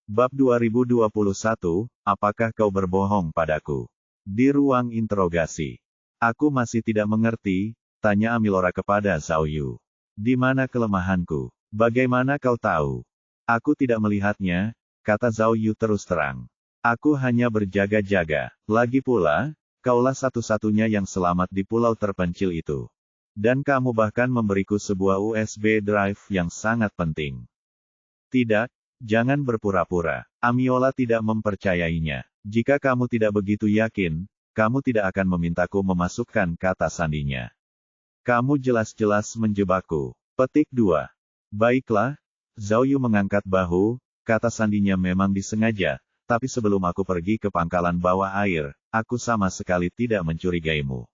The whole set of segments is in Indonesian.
Bab 2021, apakah kau berbohong padaku? Di ruang interogasi. Aku masih tidak mengerti, tanya Amilora kepada Zhao Yu. Di mana kelemahanku? Bagaimana kau tahu? Aku tidak melihatnya, kata Zhao Yu terus terang. Aku hanya berjaga-jaga. Lagi pula, kaulah satu-satunya yang selamat di pulau terpencil itu. Dan kamu bahkan memberiku sebuah USB drive yang sangat penting. Tidak, jangan berpura-pura. Amiola tidak mempercayainya. Jika kamu tidak begitu yakin, kamu tidak akan memintaku memasukkan kata sandinya. Kamu jelas-jelas menjebakku. Petik 2. Baiklah, Zhao Yu mengangkat bahu, kata sandinya memang disengaja, tapi sebelum aku pergi ke pangkalan bawah air, aku sama sekali tidak mencurigaimu.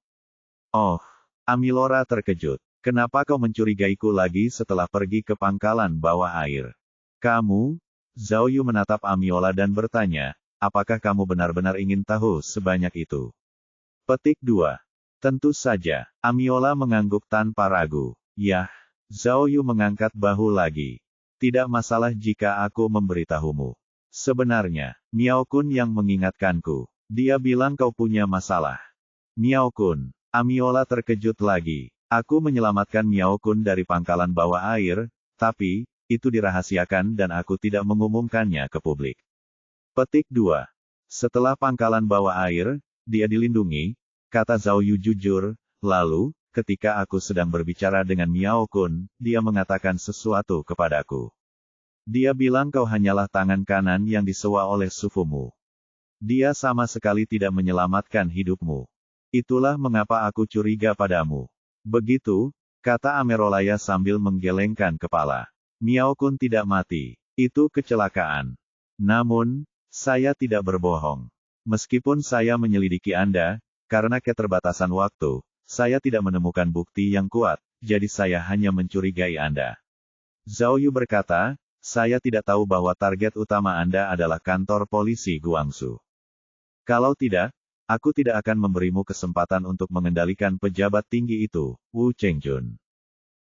Oh, Amilora terkejut. Kenapa kau mencurigaiku lagi setelah pergi ke pangkalan bawah air? Kamu? Zhao Yu menatap Amiola dan bertanya, apakah kamu benar-benar ingin tahu sebanyak itu? Petik 2. Tentu saja, Amiola mengangguk tanpa ragu. Yah, Zhao Yu mengangkat bahu lagi. Tidak masalah jika aku memberitahumu. Sebenarnya, Miao Kun yang mengingatkanku. Dia bilang kau punya masalah. Miao Kun. Amiola terkejut lagi. Aku menyelamatkan Miao Kun dari pangkalan bawah air, tapi itu dirahasiakan dan aku tidak mengumumkannya ke publik. Petik 2. Setelah pangkalan bawah air, dia dilindungi, kata Zhao Yu jujur, lalu, ketika aku sedang berbicara dengan Miao Kun, dia mengatakan sesuatu kepadaku. Dia bilang kau hanyalah tangan kanan yang disewa oleh sufumu. Dia sama sekali tidak menyelamatkan hidupmu. Itulah mengapa aku curiga padamu. Begitu, kata Amerolaya sambil menggelengkan kepala. Miao Kun tidak mati. Itu kecelakaan. Namun, saya tidak berbohong. Meskipun saya menyelidiki Anda, karena keterbatasan waktu, saya tidak menemukan bukti yang kuat, jadi saya hanya mencurigai Anda. Zhao Yu berkata, saya tidak tahu bahwa target utama Anda adalah kantor polisi Guangzhou. Kalau tidak, aku tidak akan memberimu kesempatan untuk mengendalikan pejabat tinggi itu, Wu Chengjun.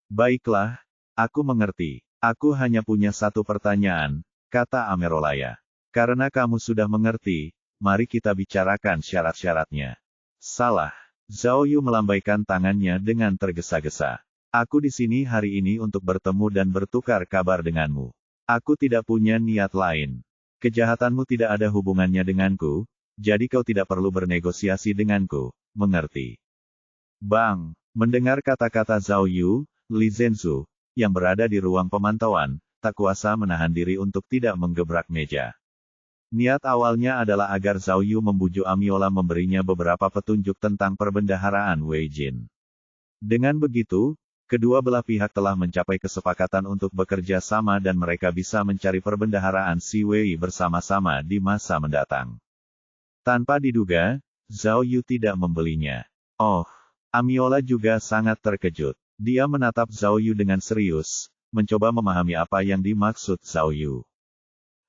Baiklah, aku mengerti. Aku hanya punya satu pertanyaan, kata Amerolaya. Karena kamu sudah mengerti, mari kita bicarakan syarat-syaratnya. Salah. Zhao Yu melambaikan tangannya dengan tergesa-gesa. Aku di sini hari ini untuk bertemu dan bertukar kabar denganmu. Aku tidak punya niat lain. Kejahatanmu tidak ada hubungannya denganku, jadi kau tidak perlu bernegosiasi denganku, mengerti? Bang, mendengar kata-kata Zhao Yu, Li Zhenzu, yang berada di ruang pemantauan, tak kuasa menahan diri untuk tidak menggebrak meja. Niat awalnya adalah agar Zhao Yu membujuk Amiola memberinya beberapa petunjuk tentang perbendaharaan Wei Jin. Dengan begitu, kedua belah pihak telah mencapai kesepakatan untuk bekerja sama dan mereka bisa mencari perbendaharaan si Wei bersama-sama di masa mendatang. Tanpa diduga, Zhao Yu tidak membelinya. Oh, Amiola juga sangat terkejut. Dia menatap Zhao Yu dengan serius, mencoba memahami apa yang dimaksud Zhao Yu.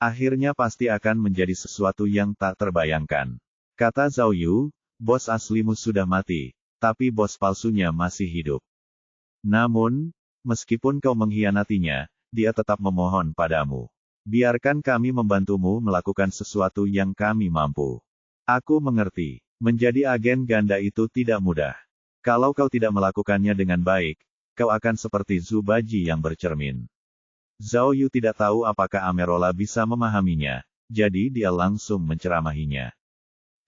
Akhirnya pasti akan menjadi sesuatu yang tak terbayangkan. Kata Zhao Yu, bos aslimu sudah mati, tapi bos palsunya masih hidup. Namun, meskipun kau mengkhianatinya, dia tetap memohon padamu. Biarkan kami membantumu melakukan sesuatu yang kami mampu. Aku mengerti, menjadi agen ganda itu tidak mudah. Kalau kau tidak melakukannya dengan baik, kau akan seperti Zubaji yang bercermin. Zhao Yu tidak tahu apakah Amerola bisa memahaminya, jadi dia langsung menceramahinya.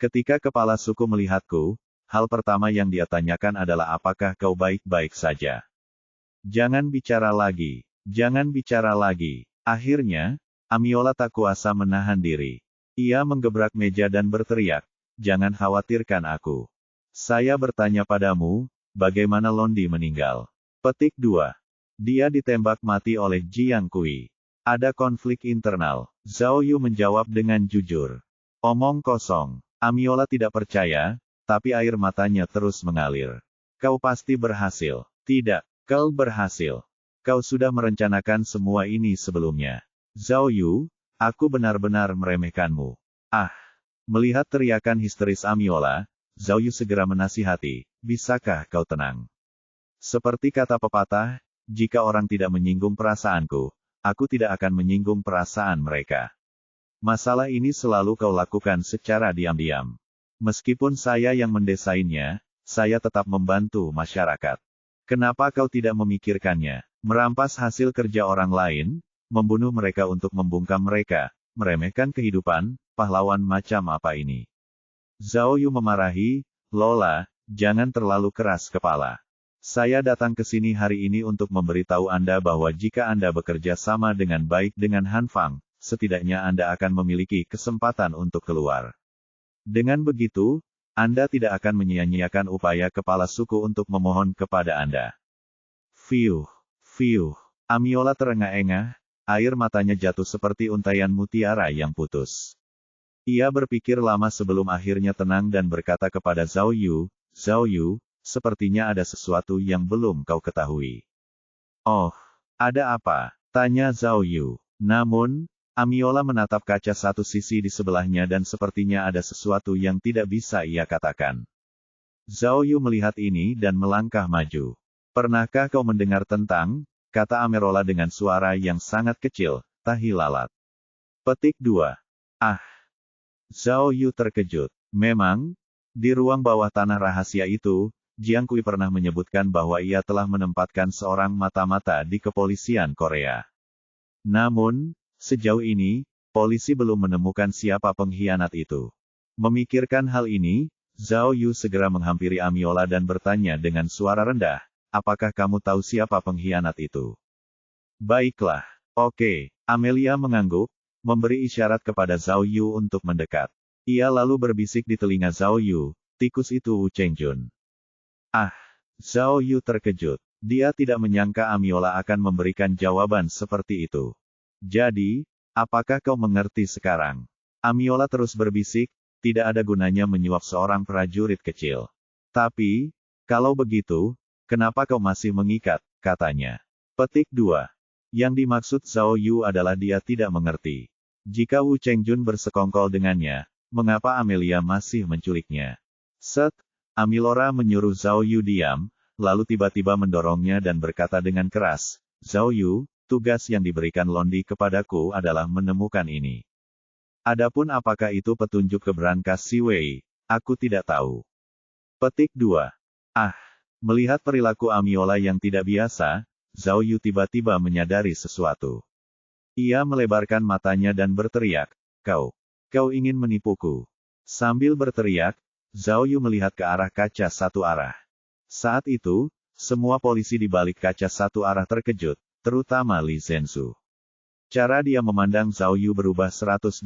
Ketika kepala suku melihatku, hal pertama yang dia tanyakan adalah apakah kau baik-baik saja. Jangan bicara lagi, jangan bicara lagi. Akhirnya, Amiola tak kuasa menahan diri. Ia menggebrak meja dan berteriak, jangan khawatirkan aku. Saya bertanya padamu, bagaimana Londi meninggal? Petik 2. Dia ditembak mati oleh Jiang Kui. Ada konflik internal. Zhao Yu menjawab dengan jujur. Omong kosong. Amiola tidak percaya, tapi air matanya terus mengalir. Kau pasti berhasil. Tidak, kau berhasil. Kau sudah merencanakan semua ini sebelumnya. Zhao Yu, aku benar-benar meremehkanmu. Ah! Melihat teriakan histeris Amiola, Zhao Yu segera menasihati, bisakah kau tenang? Seperti kata pepatah, jika orang tidak menyinggung perasaanku, aku tidak akan menyinggung perasaan mereka. Masalah ini selalu kau lakukan secara diam-diam. Meskipun saya yang mendesainnya, saya tetap membantu masyarakat. Kenapa kau tidak memikirkannya? Merampas hasil kerja orang lain, membunuh mereka untuk membungkam mereka, meremehkan kehidupan, pahlawan macam apa ini? Zhao Yu memarahi, Lola, jangan terlalu keras kepala. Saya datang ke sini hari ini untuk memberitahu Anda bahwa jika Anda bekerja sama dengan baik dengan Han Fang, setidaknya Anda akan memiliki kesempatan untuk keluar. Dengan begitu, Anda tidak akan menyia-nyiakan upaya kepala suku untuk memohon kepada Anda. Fiuh, fiuh, Amiola terengah-engah, air matanya jatuh seperti untaian mutiara yang putus. Ia berpikir lama sebelum akhirnya tenang dan berkata kepada Zhao Yu, sepertinya ada sesuatu yang belum kau ketahui. Oh, ada apa? Tanya Zhao Yu. Namun, Amiola menatap kaca satu sisi di sebelahnya dan sepertinya ada sesuatu yang tidak bisa ia katakan. Zhao Yu melihat ini dan melangkah maju. Pernahkah kau mendengar tentang, kata Amiola dengan suara yang sangat kecil, tahi lalat. Petik 2. Ah! Zhao Yu terkejut. Memang, di ruang bawah tanah rahasia itu, Jiang Kui pernah menyebutkan bahwa ia telah menempatkan seorang mata-mata di kepolisian Korea. Namun, sejauh ini, polisi belum menemukan siapa pengkhianat itu. Memikirkan hal ini, Zhao Yu segera menghampiri Amiola dan bertanya dengan suara rendah, apakah kamu tahu siapa pengkhianat itu? Baiklah, oke. Amelia mengangguk, memberi isyarat kepada Zhao Yu untuk mendekat. Ia lalu berbisik di telinga Zhao Yu, tikus itu Wu Chengjun. Ah! Zhao Yu terkejut. Dia tidak menyangka Amiola akan memberikan jawaban seperti itu. Jadi, apakah kau mengerti sekarang? Amiola terus berbisik, tidak ada gunanya menyuap seorang prajurit kecil. Tapi, kalau begitu, kenapa kau masih mengikat, katanya. Petik 2. Yang dimaksud Zhao Yu adalah dia tidak mengerti. Jika Wu Chengjun bersekongkol dengannya, mengapa Amelia masih menculiknya? Set! Amilora menyuruh Zhao Yu diam, lalu tiba-tiba mendorongnya dan berkata dengan keras, Zhao Yu, tugas yang diberikan Londi kepadaku adalah menemukan ini. Adapun apakah itu petunjuk ke brankas Si Wei, aku tidak tahu. Petik 2. Ah! Melihat perilaku Amiola yang tidak biasa, Zhao Yu tiba-tiba menyadari sesuatu. Ia melebarkan matanya dan berteriak, kau ingin menipuku. Sambil berteriak, Zhao Yu melihat ke arah kaca satu arah. Saat itu, semua polisi di balik kaca satu arah terkejut, terutama Li Zhenzu. Cara dia memandang Zhao Yu berubah 180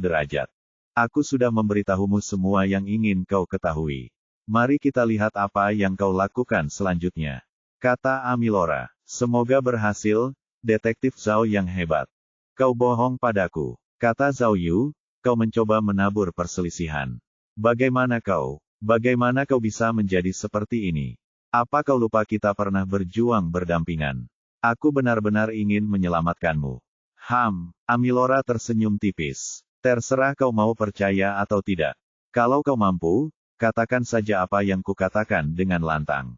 derajat. Aku sudah memberitahumu semua yang ingin kau ketahui. Mari kita lihat apa yang kau lakukan selanjutnya. Kata Amilora. Semoga berhasil, detektif Zhao yang hebat. Kau bohong padaku. Kata Zhao Yu, kau mencoba menabur perselisihan. Bagaimana kau bisa menjadi seperti ini? Apa kau lupa kita pernah berjuang berdampingan? Aku benar-benar ingin menyelamatkanmu. Amilora tersenyum tipis. Terserah kau mau percaya atau tidak. Kalau kau mampu, katakan saja apa yang kukatakan dengan lantang.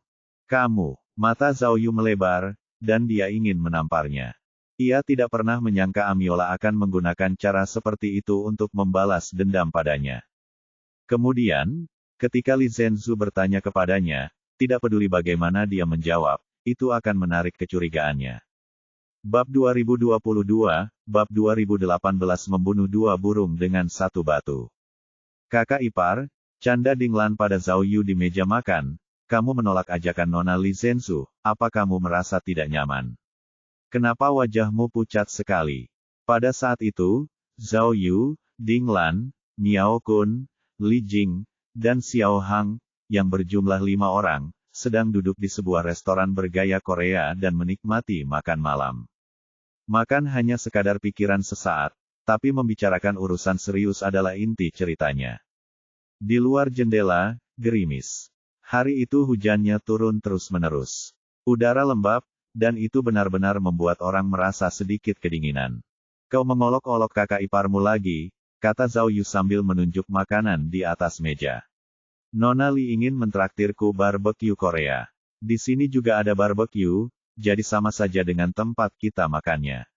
Mata Zhao Yu melebar, dan dia ingin menamparnya. Ia tidak pernah menyangka Amiola akan menggunakan cara seperti itu untuk membalas dendam padanya. Kemudian, ketika Li Zhenzu bertanya kepadanya, tidak peduli bagaimana dia menjawab, itu akan menarik kecurigaannya. Bab 2022, Bab 2018 membunuh dua burung dengan satu batu. Kakak ipar, canda Dinglan pada Zhao Yu di meja makan, kamu menolak ajakan Nona Li Zhenzu, apa kamu merasa tidak nyaman? Kenapa wajahmu pucat sekali? Pada saat itu, Zhao Yu, Dinglan, Miao Kun, Li Jing, dan Xiao Hang, yang berjumlah 5 orang, sedang duduk di sebuah restoran bergaya Korea dan menikmati makan malam. Makan hanya sekadar pikiran sesaat, tapi membicarakan urusan serius adalah inti ceritanya. Di luar jendela, gerimis. Hari itu hujannya turun terus-menerus. Udara lembab, dan itu benar-benar membuat orang merasa sedikit kedinginan. Kau mengolok-olok kakak iparmu lagi, kata Zhao Yu sambil menunjuk makanan di atas meja. Nona Li ingin mentraktirku barbeque Korea. Di sini juga ada barbeque, jadi sama saja dengan tempat kita makannya.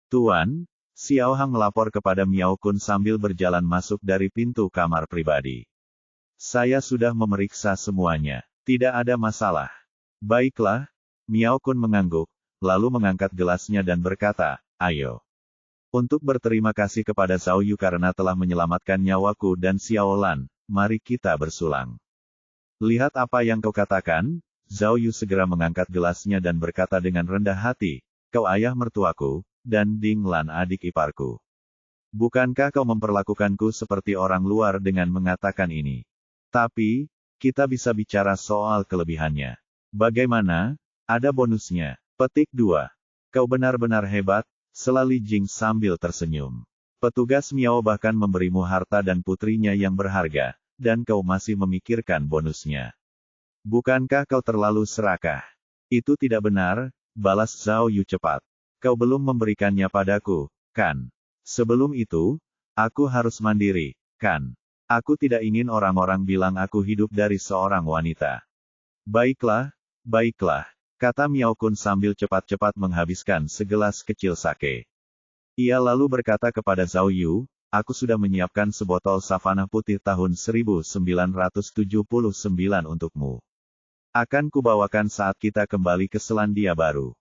Tuan, Xiao Hang melapor kepada Miao Kun sambil berjalan masuk dari pintu kamar pribadi. Saya sudah memeriksa semuanya. Tidak ada masalah. Baiklah, Miao Kun mengangguk, lalu mengangkat gelasnya dan berkata, ayo. Untuk berterima kasih kepada Zhao Yu karena telah menyelamatkan nyawaku dan Xiao Lan, mari kita bersulang. Lihat apa yang kau katakan. Zhao Yu segera mengangkat gelasnya dan berkata dengan rendah hati, kau ayah mertuaku, dan Ding Lan adik iparku. Bukankah kau memperlakukanku seperti orang luar dengan mengatakan ini? Tapi, kita bisa bicara soal kelebihannya. Bagaimana? Ada bonusnya. Petik 2. Kau benar-benar hebat, sela Li Jing sambil tersenyum. Petugas Miao bahkan memberimu harta dan putrinya yang berharga, dan kau masih memikirkan bonusnya. Bukankah kau terlalu serakah? Itu tidak benar, balas Zhao Yu cepat. Kau belum memberikannya padaku, kan? Sebelum itu, aku harus mandiri, kan? Aku tidak ingin orang-orang bilang aku hidup dari seorang wanita. Baiklah, kata Miao Kun sambil cepat-cepat menghabiskan segelas kecil sake. Ia lalu berkata kepada Zhao Yu, aku sudah menyiapkan sebotol savana putih tahun 1979 untukmu. Akan kubawakan saat kita kembali ke Selandia Baru.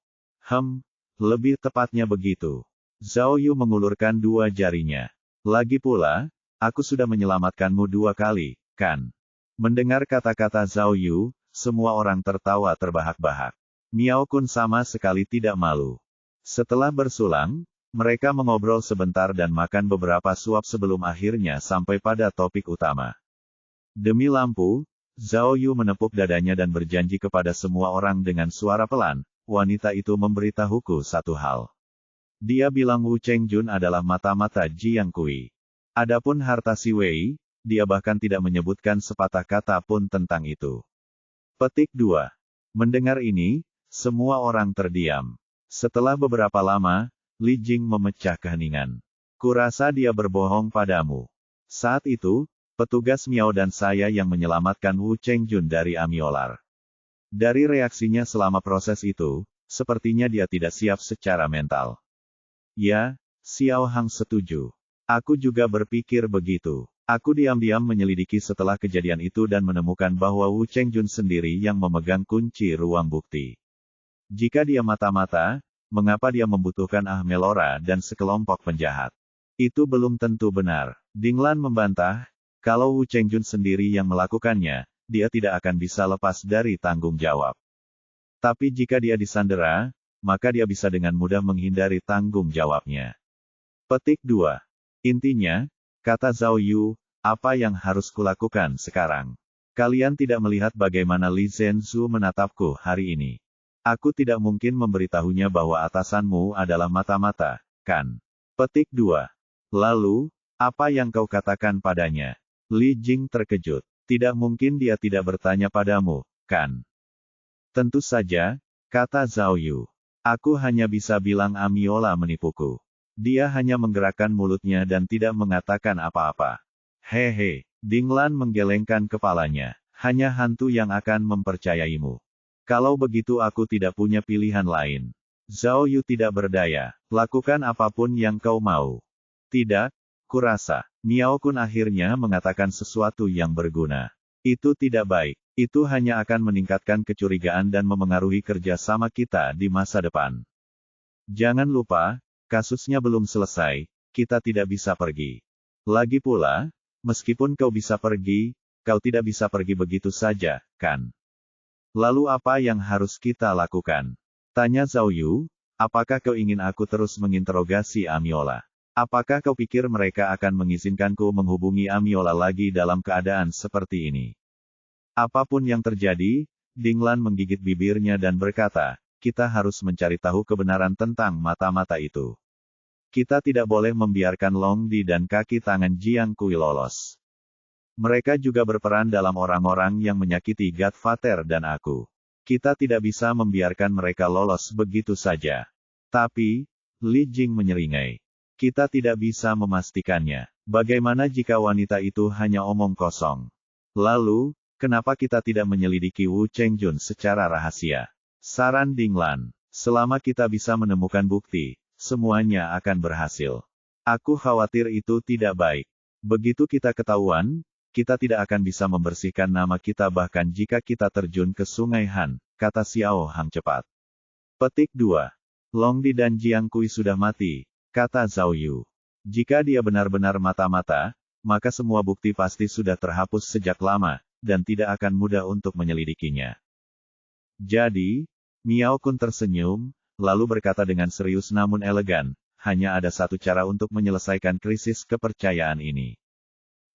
Lebih tepatnya begitu. Zhao Yu mengulurkan dua jarinya. Lagi pula, aku sudah menyelamatkanmu 2 kali, kan? Mendengar kata-kata Zhao Yu, semua orang tertawa terbahak-bahak. Miao Kun sama sekali tidak malu. Setelah bersulang, mereka mengobrol sebentar dan makan beberapa suap sebelum akhirnya sampai pada topik utama. Demi lampu, Zhao Yu menepuk dadanya dan berjanji kepada semua orang dengan suara pelan, wanita itu memberitahuku satu hal. Dia bilang Wu Chengjun adalah mata-mata Jiang Kui. Adapun harta si Wei, dia bahkan tidak menyebutkan sepatah kata pun tentang itu. Petik 2. Mendengar ini, semua orang terdiam. Setelah beberapa lama, Li Jing memecah keheningan. Kurasa dia berbohong padamu. Saat itu, petugas Miao dan saya yang menyelamatkan Wu Chengjun dari Amiolar. Dari reaksinya selama proses itu, sepertinya dia tidak siap secara mental. Ya, Xiao Hang setuju. Aku juga berpikir begitu. Aku diam-diam menyelidiki setelah kejadian itu dan menemukan bahwa Wu Chengjun sendiri yang memegang kunci ruang bukti. Jika dia mata-mata, mengapa dia membutuhkan Melora dan sekelompok penjahat? Itu belum tentu benar. Ding Lan membantah, kalau Wu Chengjun sendiri yang melakukannya, dia tidak akan bisa lepas dari tanggung jawab. Tapi jika dia disandera, maka dia bisa dengan mudah menghindari tanggung jawabnya. Petik 2. Intinya, kata Zhao Yu, apa yang harus kulakukan sekarang? Kalian tidak melihat bagaimana Li Zhenzu menatapku hari ini. Aku tidak mungkin memberitahunya bahwa atasanmu adalah mata-mata, kan? Petik 2. Lalu, apa yang kau katakan padanya? Li Jing terkejut. Tidak mungkin dia tidak bertanya padamu, kan? Tentu saja, kata Zhao Yu. Aku hanya bisa bilang Amiola menipuku. Dia hanya menggerakkan mulutnya dan tidak mengatakan apa-apa. Hehe, Ding Lan menggelengkan kepalanya. Hanya hantu yang akan mempercayaimu. Kalau begitu aku tidak punya pilihan lain. Zhao Yu tidak berdaya. Lakukan apapun yang kau mau. Tidak, kurasa. Miao Kun akhirnya mengatakan sesuatu yang berguna. Itu tidak baik. Itu hanya akan meningkatkan kecurigaan dan memengaruhi kerjasama kita di masa depan. Jangan lupa, kasusnya belum selesai, kita tidak bisa pergi. Lagi pula, meskipun kau bisa pergi, kau tidak bisa pergi begitu saja, kan? Lalu apa yang harus kita lakukan? Tanya Zhao Yu, apakah kau ingin aku terus menginterogasi Amiola? Apakah kau pikir mereka akan mengizinkanku menghubungi Amiola lagi dalam keadaan seperti ini? Apapun yang terjadi, Ding Lan menggigit bibirnya dan berkata, kita harus mencari tahu kebenaran tentang mata-mata itu. Kita tidak boleh membiarkan Long Di dan kaki tangan Jiang Kui lolos. Mereka juga berperan dalam orang-orang yang menyakiti Godfather dan aku. Kita tidak bisa membiarkan mereka lolos begitu saja. Tapi, Li Jing menyeringai. Kita tidak bisa memastikannya. Bagaimana jika wanita itu hanya omong kosong? Lalu, kenapa kita tidak menyelidiki Wu Chengjun secara rahasia? Saran Ding Lan. Selama kita bisa menemukan bukti, semuanya akan berhasil. Aku khawatir itu tidak baik. Begitu kita ketahuan, kita tidak akan bisa membersihkan nama kita bahkan jika kita terjun ke Sungai Han, kata Xiao Hang cepat. Petik 2. Long Di dan Jiang Kui sudah mati, kata Zhao Yu. Jika dia benar-benar mata-mata, maka semua bukti pasti sudah terhapus sejak lama, dan tidak akan mudah untuk menyelidikinya. Jadi, Miao Kun tersenyum, lalu berkata dengan serius namun elegan, hanya ada satu cara untuk menyelesaikan krisis kepercayaan ini.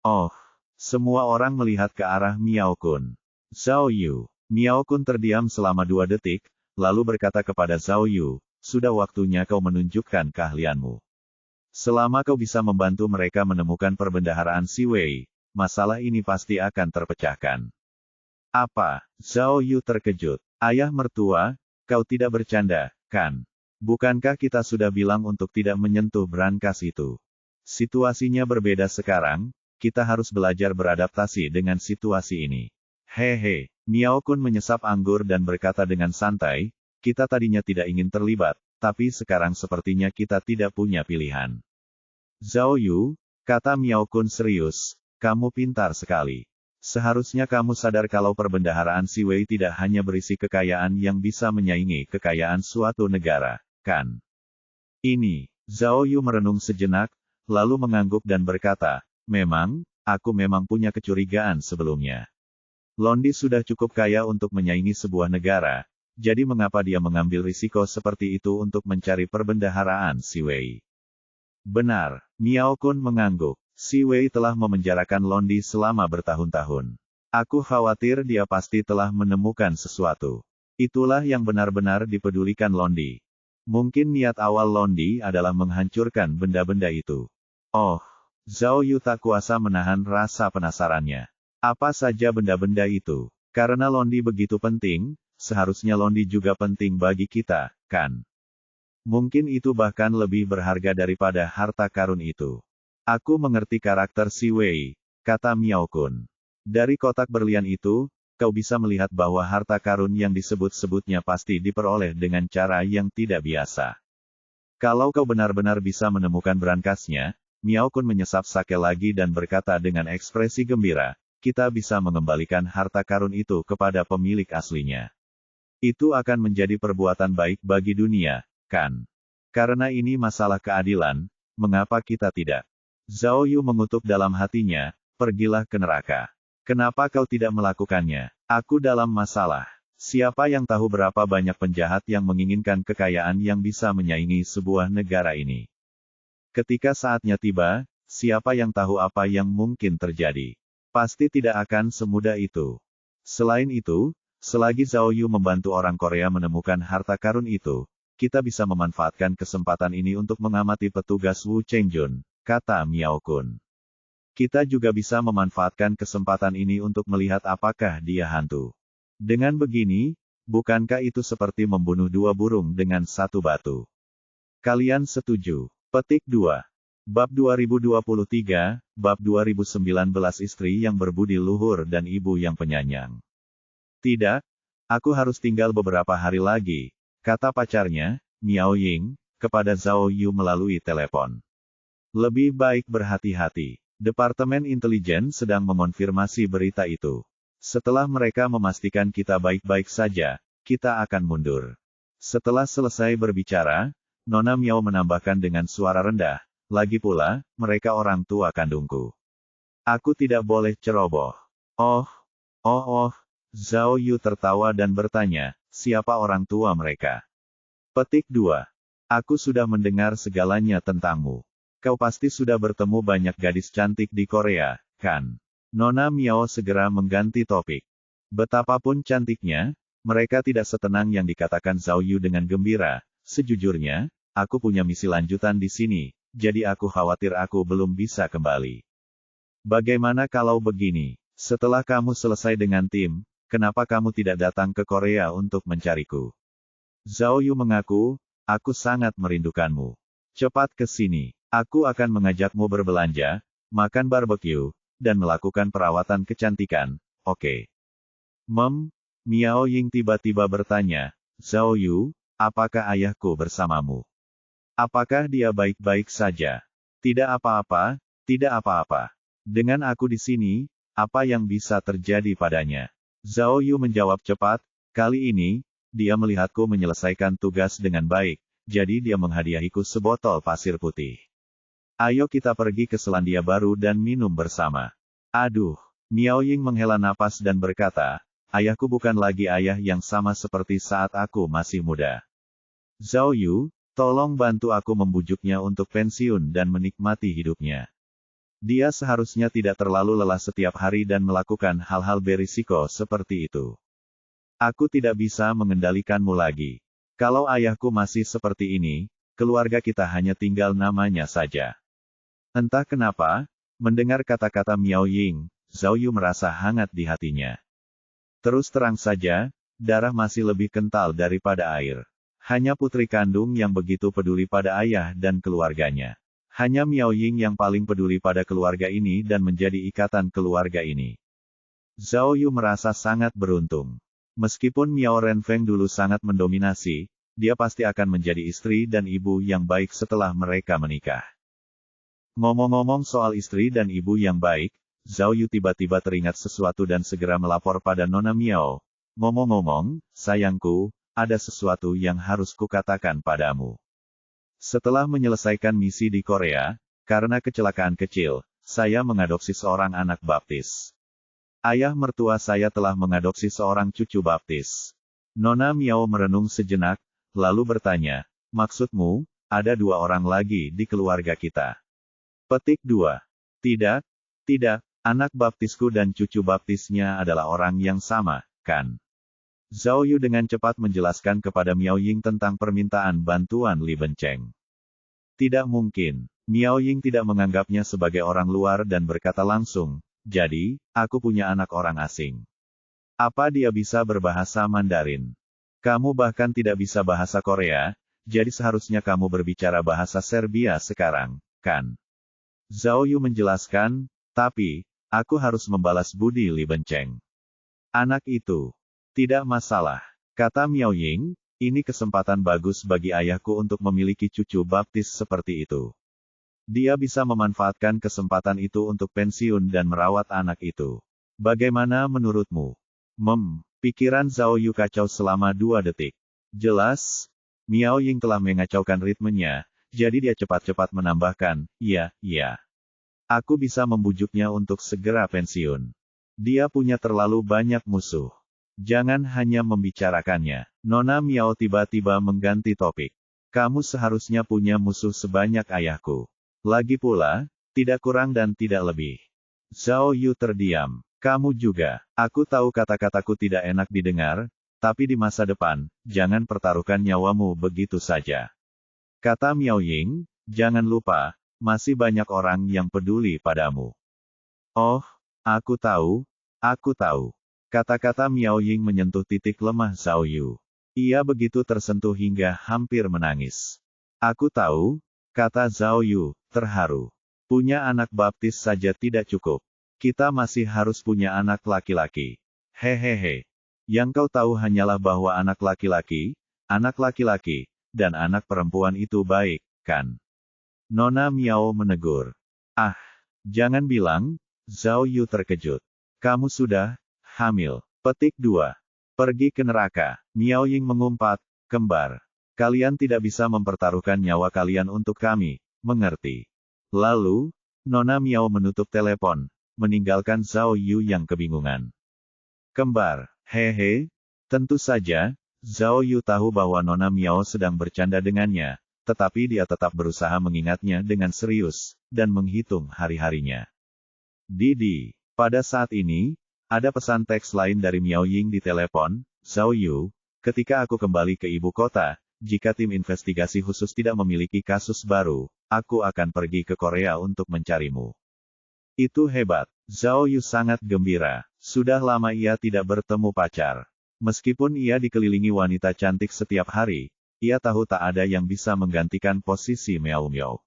Oh, semua orang melihat ke arah Miao Kun. Zhao Yu. Miao Kun terdiam selama 2 detik, lalu berkata kepada Zhao Yu, sudah waktunya kau menunjukkan keahlianmu. Selama kau bisa membantu mereka menemukan perbendaharaan Si Wei, masalah ini pasti akan terpecahkan. Apa? Zhao Yu terkejut. Ayah mertua, kau tidak bercanda, kan? Bukankah kita sudah bilang untuk tidak menyentuh brankas itu? Situasinya berbeda sekarang, kita harus belajar beradaptasi dengan situasi ini. Hehe, Miao Kun menyesap anggur dan berkata dengan santai, kita tadinya tidak ingin terlibat, tapi sekarang sepertinya kita tidak punya pilihan. Zhao Yu, kata Miao Kun serius, kamu pintar sekali. Seharusnya kamu sadar kalau perbendaharaan Si Wei tidak hanya berisi kekayaan yang bisa menyaingi kekayaan suatu negara, kan? Ini, Zhao Yu merenung sejenak, lalu mengangguk dan berkata, memang, aku memang punya kecurigaan sebelumnya. Londi sudah cukup kaya untuk menyaingi sebuah negara, jadi mengapa dia mengambil risiko seperti itu untuk mencari perbendaharaan Si Wei? Benar, Miao Kun mengangguk. Si Wei telah memenjarakan Londi selama bertahun-tahun. Aku khawatir dia pasti telah menemukan sesuatu. Itulah yang benar-benar dipedulikan Londi. Mungkin niat awal Londi adalah menghancurkan benda-benda itu. Oh, Zhao Yu tak kuasa menahan rasa penasarannya. Apa saja benda-benda itu? Karena Londi begitu penting, seharusnya Londi juga penting bagi kita, kan? Mungkin itu bahkan lebih berharga daripada harta karun itu. Aku mengerti karakter Si Wei, kata Miao Kun. Dari kotak berlian itu, kau bisa melihat bahwa harta karun yang disebut-sebutnya pasti diperoleh dengan cara yang tidak biasa. Kalau kau benar-benar bisa menemukan brankasnya, Miao Kun menyesap sake lagi dan berkata dengan ekspresi gembira, kita bisa mengembalikan harta karun itu kepada pemilik aslinya. Itu akan menjadi perbuatan baik bagi dunia, kan? Karena ini masalah keadilan, mengapa kita tidak? Zhao Yu mengutuk dalam hatinya, pergilah ke neraka. Kenapa kau tidak melakukannya? Aku dalam masalah. Siapa yang tahu berapa banyak penjahat yang menginginkan kekayaan yang bisa menyaingi sebuah negara ini? Ketika saatnya tiba, siapa yang tahu apa yang mungkin terjadi? Pasti tidak akan semudah itu. Selain itu, selagi Zhao Yu membantu orang Korea menemukan harta karun itu, kita bisa memanfaatkan kesempatan ini untuk mengamati petugas Wu Chengjun, kata Miao Kun. Kita juga bisa memanfaatkan kesempatan ini untuk melihat apakah dia hantu. Dengan begini, bukankah itu seperti membunuh 2 burung dengan 1 batu? Kalian setuju? Petik 2. Bab 2023, Bab 2019 Istri yang berbudi luhur dan ibu yang penyayang. Tidak, aku harus tinggal beberapa hari lagi, kata pacarnya, Miao Ying, kepada Zhao Yu melalui telepon. Lebih baik berhati-hati. Departemen Intelijen sedang mengonfirmasi berita itu. Setelah mereka memastikan kita baik-baik saja, kita akan mundur. Setelah selesai berbicara, Nona Miao menambahkan dengan suara rendah, lagi pula, mereka orang tua kandungku. Aku tidak boleh ceroboh. Oh, Zhao Yu tertawa dan bertanya, siapa orang tua mereka? Petik 2. Aku sudah mendengar segalanya tentangmu. Kau pasti sudah bertemu banyak gadis cantik di Korea, kan? Nona Miao segera mengganti topik. Betapapun cantiknya, mereka tidak setenang yang dikatakan Zhao Yu dengan gembira. Sejujurnya, aku punya misi lanjutan di sini, jadi aku khawatir aku belum bisa kembali. Bagaimana kalau begini? Setelah kamu selesai dengan tim, kenapa kamu tidak datang ke Korea untuk mencariku? Zhao Yu mengaku, aku sangat merindukanmu. Cepat ke sini. Aku akan mengajakmu berbelanja, makan barbeque, dan melakukan perawatan kecantikan, oke? Miao Ying tiba-tiba bertanya, Zhao Yu, apakah ayahku bersamamu? Apakah dia baik-baik saja? Tidak apa-apa, tidak apa-apa. Dengan aku di sini, apa yang bisa terjadi padanya? Zhao Yu menjawab cepat, kali ini, dia melihatku menyelesaikan tugas dengan baik, jadi dia menghadiahiku sebotol pasir putih. Ayo kita pergi ke Selandia Baru dan minum bersama. Aduh, Miao Ying menghela napas dan berkata, ayahku bukan lagi ayah yang sama seperti saat aku masih muda. Zhao Yu, tolong bantu aku membujuknya untuk pensiun dan menikmati hidupnya. Dia seharusnya tidak terlalu lelah setiap hari dan melakukan hal-hal berisiko seperti itu. Aku tidak bisa mengendalikanmu lagi. Kalau ayahku masih seperti ini, keluarga kita hanya tinggal namanya saja. Entah kenapa, mendengar kata-kata Miao Ying, Zhao Yu merasa hangat di hatinya. Terus terang saja, darah masih lebih kental daripada air. Hanya putri kandung yang begitu peduli pada ayah dan keluarganya. Hanya Miao Ying yang paling peduli pada keluarga ini dan menjadi ikatan keluarga ini. Zhao Yu merasa sangat beruntung. Meskipun Miao Renfeng dulu sangat mendominasi, dia pasti akan menjadi istri dan ibu yang baik setelah mereka menikah. Ngomong-ngomong soal istri dan ibu yang baik, Zhao Yu tiba-tiba teringat sesuatu dan segera melapor pada Nona Miao. Ngomong-ngomong, sayangku, ada sesuatu yang harus kukatakan padamu. Setelah menyelesaikan misi di Korea, karena kecelakaan kecil, saya mengadopsi seorang anak baptis. Ayah mertua saya telah mengadopsi seorang cucu baptis. Nona Miao merenung sejenak, lalu bertanya, maksudmu, ada 2 orang lagi di keluarga kita? Petik 2. Tidak, tidak, anak baptisku dan cucu baptisnya adalah orang yang sama, kan? Zhao Yu dengan cepat menjelaskan kepada Miao Ying tentang permintaan bantuan Li Bencheng. Tidak mungkin. Miao Ying tidak menganggapnya sebagai orang luar dan berkata langsung, jadi, aku punya anak orang asing. Apa dia bisa berbahasa Mandarin? Kamu bahkan tidak bisa bahasa Korea, jadi seharusnya kamu berbicara bahasa Serbia sekarang, kan? Zhao Yu menjelaskan, tapi, aku harus membalas budi Li Bencheng. Anak itu. Tidak masalah, kata Miao Ying, ini kesempatan bagus bagi ayahku untuk memiliki cucu baptis seperti itu. Dia bisa memanfaatkan kesempatan itu untuk pensiun dan merawat anak itu. Bagaimana menurutmu? Pikiran Zhao Yu kacau selama 2 detik. Jelas, Miao Ying telah mengacaukan ritmenya, jadi dia cepat-cepat menambahkan, iya. Aku bisa membujuknya untuk segera pensiun. Dia punya terlalu banyak musuh. Jangan hanya membicarakannya. Nona Miao tiba-tiba mengganti topik. Kamu seharusnya punya musuh sebanyak ayahku. Lagi pula, tidak kurang dan tidak lebih. Zhao Yu terdiam. Kamu juga. Aku tahu kata-kataku tidak enak didengar, tapi di masa depan, jangan pertaruhkan nyawamu begitu saja. Kata Miao Ying, jangan lupa, masih banyak orang yang peduli padamu. Oh, aku tahu. Kata-kata Miao Ying menyentuh titik lemah Zhao Yu. Ia begitu tersentuh hingga hampir menangis. Aku tahu, kata Zhao Yu, terharu. Punya anak baptis saja tidak cukup. Kita masih harus punya anak laki-laki. Hehehe. Yang kau tahu hanyalah bahwa anak laki-laki, dan anak perempuan itu baik, kan? Nona Miao menegur. Ah, jangan bilang, Zhao Yu terkejut. Kamu sudah hamil. Petik 2. Pergi ke neraka. Miao Ying mengumpat, kembar. Kalian tidak bisa mempertaruhkan nyawa kalian untuk kami, mengerti? Lalu, Nona Miao menutup telepon, meninggalkan Zhao Yu yang kebingungan. Kembar. Hehe. Tentu saja, Zhao Yu tahu bahwa Nona Miao sedang bercanda dengannya, tetapi dia tetap berusaha mengingatnya dengan serius, dan menghitung hari-harinya. Didi. Pada saat ini, ada pesan teks lain dari Miao Ying di telepon, Zhao Yu, ketika aku kembali ke ibu kota, jika tim investigasi khusus tidak memiliki kasus baru, aku akan pergi ke Korea untuk mencarimu. Itu hebat. Zhao Yu sangat gembira. Sudah lama ia tidak bertemu pacar. Meskipun ia dikelilingi wanita cantik setiap hari, ia tahu tak ada yang bisa menggantikan posisi Miao Miao.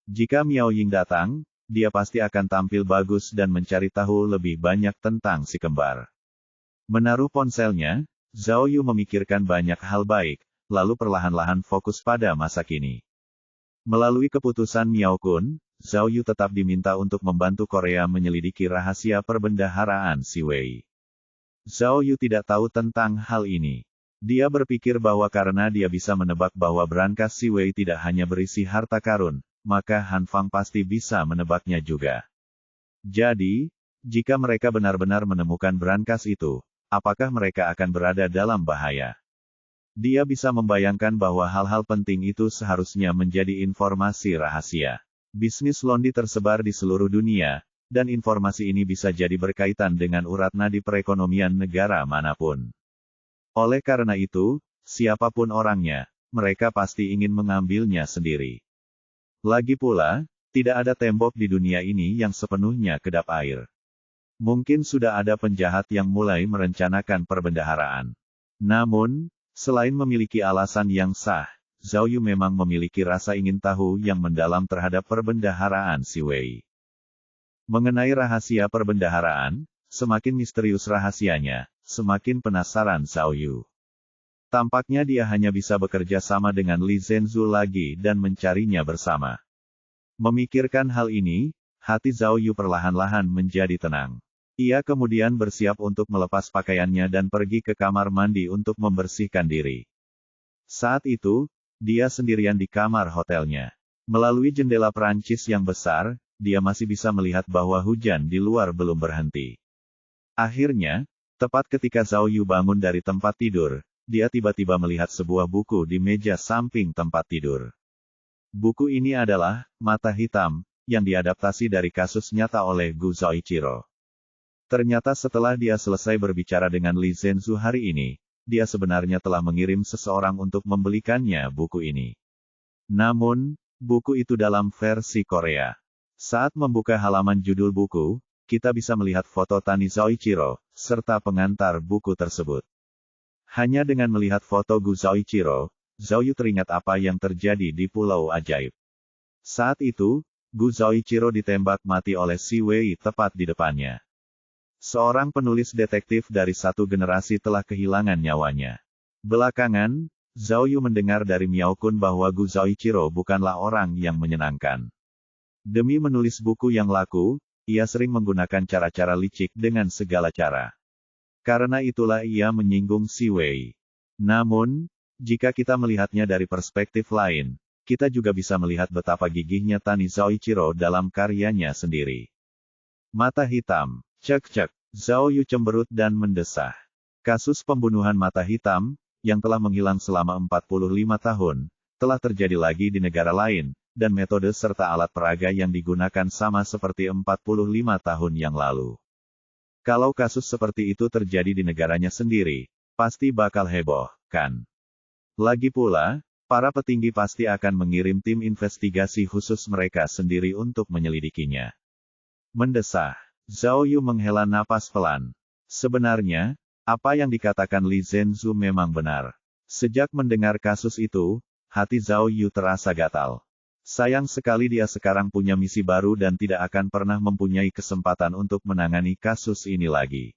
Jika Miao Ying datang, dia pasti akan tampil bagus dan mencari tahu lebih banyak tentang si kembar. Menaruh ponselnya, Zhao Yu memikirkan banyak hal baik, lalu perlahan-lahan fokus pada masa kini. Melalui keputusan Miao Kun, Zhao Yu tetap diminta untuk membantu Korea menyelidiki rahasia perbendaharaan Si Wei. Zhao Yu tidak tahu tentang hal ini. Dia berpikir bahwa karena dia bisa menebak bahwa berangkas Si Wei tidak hanya berisi harta karun, maka Han Fang pasti bisa menebaknya juga. Jadi, jika mereka benar-benar menemukan berangkas itu, apakah mereka akan berada dalam bahaya? Dia bisa membayangkan bahwa hal-hal penting itu seharusnya menjadi informasi rahasia. Bisnis Londi tersebar di seluruh dunia, dan informasi ini bisa jadi berkaitan dengan urat nadi perekonomian negara manapun. Oleh karena itu, siapapun orangnya, mereka pasti ingin mengambilnya sendiri. Lagi pula, tidak ada tembok di dunia ini yang sepenuhnya kedap air. Mungkin sudah ada penjahat yang mulai merencanakan perbendaharaan. Namun, selain memiliki alasan yang sah, Zhao Yu memang memiliki rasa ingin tahu yang mendalam terhadap perbendaharaan Si Wei. Mengenai rahasia perbendaharaan, semakin misterius rahasianya, semakin penasaran Zhao Yu. Tampaknya dia hanya bisa bekerja sama dengan Li Zhenzu lagi dan mencarinya bersama. Memikirkan hal ini, hati Zhao Yu perlahan-lahan menjadi tenang. Ia kemudian bersiap untuk melepas pakaiannya dan pergi ke kamar mandi untuk membersihkan diri. Saat itu, dia sendirian di kamar hotelnya. Melalui jendela Prancis yang besar, dia masih bisa melihat bahwa hujan di luar belum berhenti. Akhirnya, tepat ketika Zhao Yu bangun dari tempat tidur, dia tiba-tiba melihat sebuah buku di meja samping tempat tidur. Buku ini adalah Mata Hitam, yang diadaptasi dari kasus nyata oleh Gu Zoichiro. Ternyata setelah dia selesai berbicara dengan Li Zhenzu hari ini, dia sebenarnya telah mengirim seseorang untuk membelikannya buku ini. Namun, buku itu dalam versi Korea. Saat membuka halaman judul buku, kita bisa melihat foto Tani Zoichiro, serta pengantar buku tersebut. Hanya dengan melihat foto Gu Zoichiro, Zhao Yu teringat apa yang terjadi di Pulau Ajaib. Saat itu, Gu Zoichiro ditembak mati oleh Si Wei tepat di depannya. Seorang penulis detektif dari satu generasi telah kehilangan nyawanya. Belakangan, Zhao Yu mendengar dari Miao Kun bahwa Gu Zoichiro bukanlah orang yang menyenangkan. Demi menulis buku yang laku, ia sering menggunakan cara-cara licik dengan segala cara. Karena itulah ia menyinggung Si Wei. Namun, jika kita melihatnya dari perspektif lain, kita juga bisa melihat betapa gigihnya Tani Zoichiro dalam karyanya sendiri. Mata Hitam. Cek-cek, Zhao Yu cemberut dan mendesah. Kasus pembunuhan Mata Hitam, yang telah menghilang selama 45 tahun, telah terjadi lagi di negara lain, dan metode serta alat peraga yang digunakan sama seperti 45 tahun yang lalu. Kalau kasus seperti itu terjadi di negaranya sendiri, pasti bakal heboh, kan? Lagi pula, para petinggi pasti akan mengirim tim investigasi khusus mereka sendiri untuk menyelidikinya. Mendesah. Zhao Yu menghela napas pelan. Sebenarnya, apa yang dikatakan Li Zhenzu memang benar. Sejak mendengar kasus itu, hati Zhao Yu terasa gatal. Sayang sekali dia sekarang punya misi baru dan tidak akan pernah mempunyai kesempatan untuk menangani kasus ini lagi.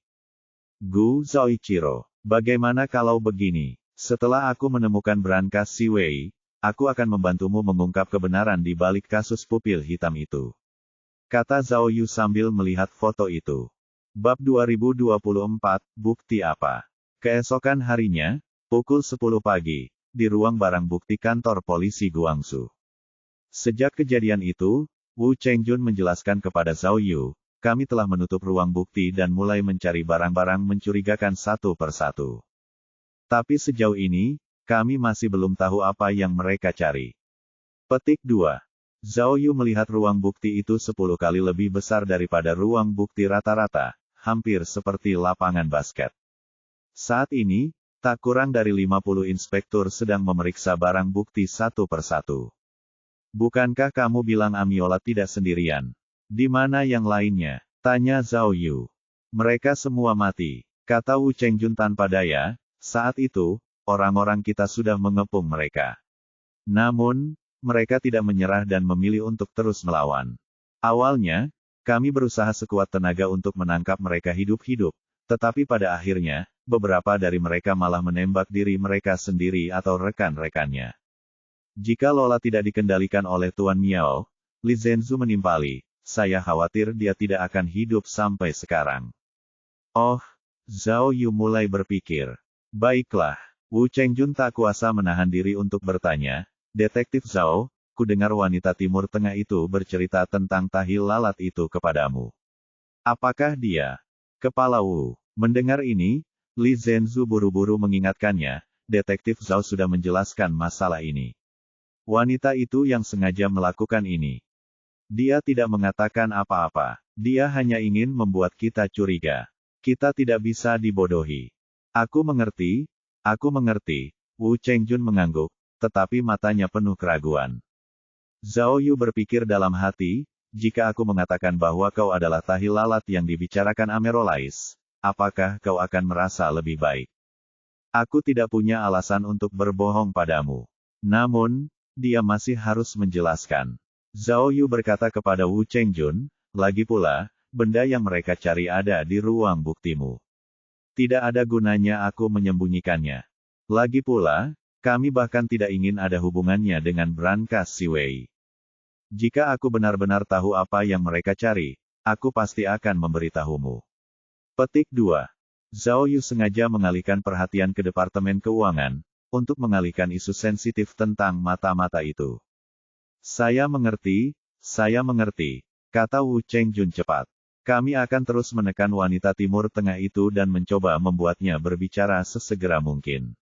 Gu Zoichiro, bagaimana kalau begini? Setelah aku menemukan berangkas Si Wei, aku akan membantumu mengungkap kebenaran di balik kasus pupil hitam itu. Kata Zhao Yu sambil melihat foto itu. Bab 2024, Bukti Apa? Keesokan harinya, pukul 10 pagi, di ruang barang bukti kantor polisi Guangzhou. Sejak kejadian itu, Wu Chengjun menjelaskan kepada Zhao Yu, kami telah menutup ruang bukti dan mulai mencari barang-barang mencurigakan satu persatu. Tapi sejauh ini, kami masih belum tahu apa yang mereka cari. Petik 2. Zhao Yu melihat ruang bukti itu 10 kali lebih besar daripada ruang bukti rata-rata, hampir seperti lapangan basket. Saat ini, tak kurang dari 50 inspektur sedang memeriksa barang bukti satu persatu. Bukankah kamu bilang Amiola tidak sendirian? Di mana yang lainnya? Tanya Zhao Yu. Mereka semua mati, kata Wu Chengjun tanpa daya. Saat itu, orang-orang kita sudah mengepung mereka. Namun, mereka tidak menyerah dan memilih untuk terus melawan. Awalnya, kami berusaha sekuat tenaga untuk menangkap mereka hidup-hidup, tetapi pada akhirnya, beberapa dari mereka malah menembak diri mereka sendiri atau rekan-rekannya. Jika Lola tidak dikendalikan oleh Tuan Miao, Li Zhenzu menimpali, saya khawatir dia tidak akan hidup sampai sekarang. Oh, Zhao Yu mulai berpikir. Baiklah, Wu Chengjun tak kuasa menahan diri untuk bertanya, Detektif Zhao, ku dengar wanita Timur Tengah itu bercerita tentang tahi lalat itu kepadamu. Apakah dia? Kepala Wu. Mendengar ini, Li Zhenzu buru-buru mengingatkannya, Detektif Zhao sudah menjelaskan masalah ini. Wanita itu yang sengaja melakukan ini. Dia tidak mengatakan apa-apa. Dia hanya ingin membuat kita curiga. Kita tidak bisa dibodohi. Aku mengerti. Wu Chengjun mengangguk, tetapi matanya penuh keraguan. Zhao Yu berpikir dalam hati, jika aku mengatakan bahwa kau adalah tahi lalat yang dibicarakan Amerolais, apakah kau akan merasa lebih baik? Aku tidak punya alasan untuk berbohong padamu. Namun, dia masih harus menjelaskan. Zhao Yu berkata kepada Wu Chengjun, lagi pula, benda yang mereka cari ada di ruang buktimu. Tidak ada gunanya aku menyembunyikannya. Lagi pula, kami bahkan tidak ingin ada hubungannya dengan brankas Si Wei. Jika aku benar-benar tahu apa yang mereka cari, aku pasti akan memberitahumu. Petik 2. Zhao Yu sengaja mengalihkan perhatian ke Departemen Keuangan, untuk mengalihkan isu sensitif tentang mata-mata itu. Saya mengerti, kata Wu Chengjun cepat. Kami akan terus menekan wanita Timur Tengah itu dan mencoba membuatnya berbicara sesegera mungkin.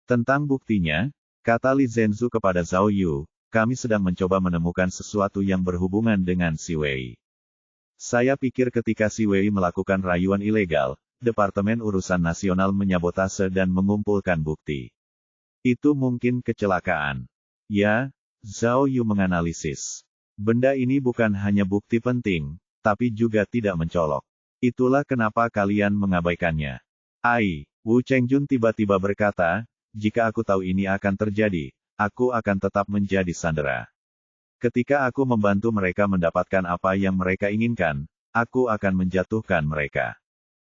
Tentang buktinya, kata Li Zhenzu kepada Zhao Yu, kami sedang mencoba menemukan sesuatu yang berhubungan dengan Si Wei. Saya pikir ketika Si Wei melakukan rayuan ilegal, Departemen Urusan Nasional menyabotase dan mengumpulkan bukti. Itu mungkin kecelakaan. Ya, Zhao Yu menganalisis. Benda ini bukan hanya bukti penting, tapi juga tidak mencolok. Itulah kenapa kalian mengabaikannya. Wu Chengjun tiba-tiba berkata, jika aku tahu ini akan terjadi, aku akan tetap menjadi sandera. Ketika aku membantu mereka mendapatkan apa yang mereka inginkan, aku akan menjatuhkan mereka.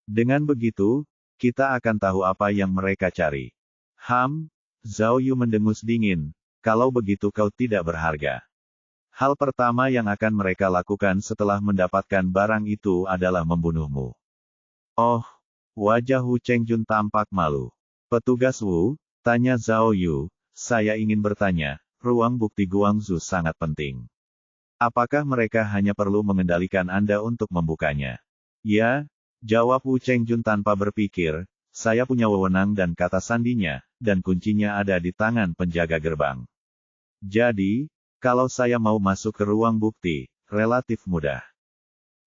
Dengan begitu, kita akan tahu apa yang mereka cari. Zhao Yu mendengus dingin, kalau begitu kau tidak berharga. Hal pertama yang akan mereka lakukan setelah mendapatkan barang itu adalah membunuhmu. Oh, wajah Wu Chengjun tampak malu. Petugas Wu, tanya Zhao Yu, saya ingin bertanya, ruang bukti Guangzhou sangat penting. Apakah mereka hanya perlu mengendalikan Anda untuk membukanya? Ya, jawab Wu Chengjun tanpa berpikir, saya punya wewenang dan kata sandinya, dan kuncinya ada di tangan penjaga gerbang. Jadi, kalau saya mau masuk ke ruang bukti, relatif mudah.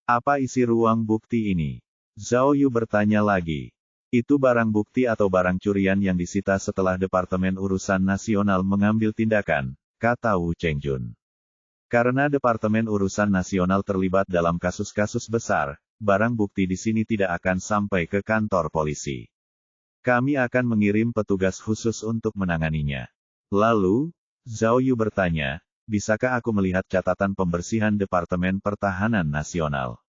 Apa isi ruang bukti ini? Zhao Yu bertanya lagi. Itu barang bukti atau barang curian yang disita setelah Departemen Urusan Nasional mengambil tindakan, kata Wu Chengjun. Karena Departemen Urusan Nasional terlibat dalam kasus-kasus besar, barang bukti di sini tidak akan sampai ke kantor polisi. Kami akan mengirim petugas khusus untuk menanganinya. Lalu, Zhao Yu bertanya, bisakah aku melihat catatan pembersihan Departemen Pertahanan Nasional?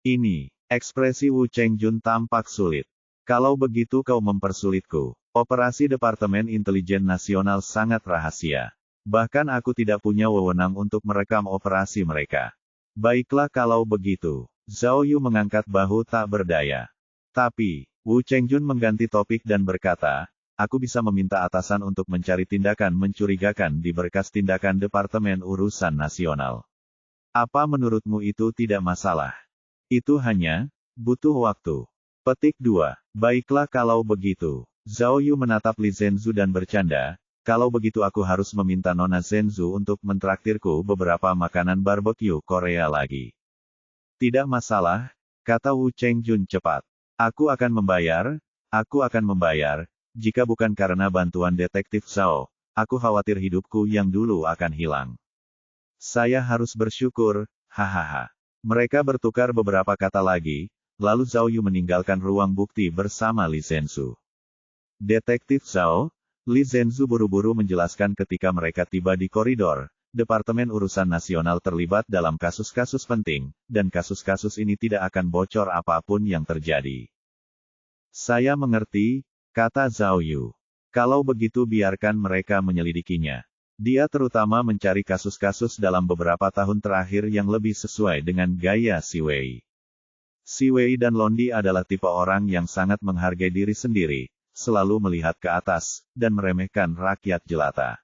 Ini, ekspresi Wu Chengjun tampak sulit. Kalau begitu kau mempersulitku. Operasi Departemen Intelijen Nasional sangat rahasia. Bahkan aku tidak punya wewenang untuk merekam operasi mereka. Baiklah kalau begitu. Zhao Yu mengangkat bahu tak berdaya. Tapi, Wu Chengjun mengganti topik dan berkata, aku bisa meminta atasan untuk mencari tindakan mencurigakan di berkas tindakan Departemen Urusan Nasional. Apa menurutmu itu tidak masalah? Itu hanya butuh waktu. Petik 2. Baiklah kalau begitu. Zhao Yu menatap Li Zhenzu dan bercanda, kalau begitu aku harus meminta Nona Zhenzu untuk mentraktirku beberapa makanan barbecue Korea lagi. Tidak masalah, kata Wu Chengjun cepat. Aku akan membayar, jika bukan karena bantuan detektif Zhao, aku khawatir hidupku yang dulu akan hilang. Saya harus bersyukur, hahaha. Mereka bertukar beberapa kata lagi, lalu Zhao Yu meninggalkan ruang bukti bersama Li Zhenzu. Detektif Zhao, Li Zhenzu buru-buru menjelaskan ketika mereka tiba di koridor, Departemen Urusan Nasional terlibat dalam kasus-kasus penting, dan kasus-kasus ini tidak akan bocor apapun yang terjadi. Saya mengerti, kata Zhao Yu. Kalau begitu biarkan mereka menyelidikinya. Dia terutama mencari kasus-kasus dalam beberapa tahun terakhir yang lebih sesuai dengan gaya si Wei. Si Wei dan Londi adalah tipe orang yang sangat menghargai diri sendiri, selalu melihat ke atas, dan meremehkan rakyat jelata.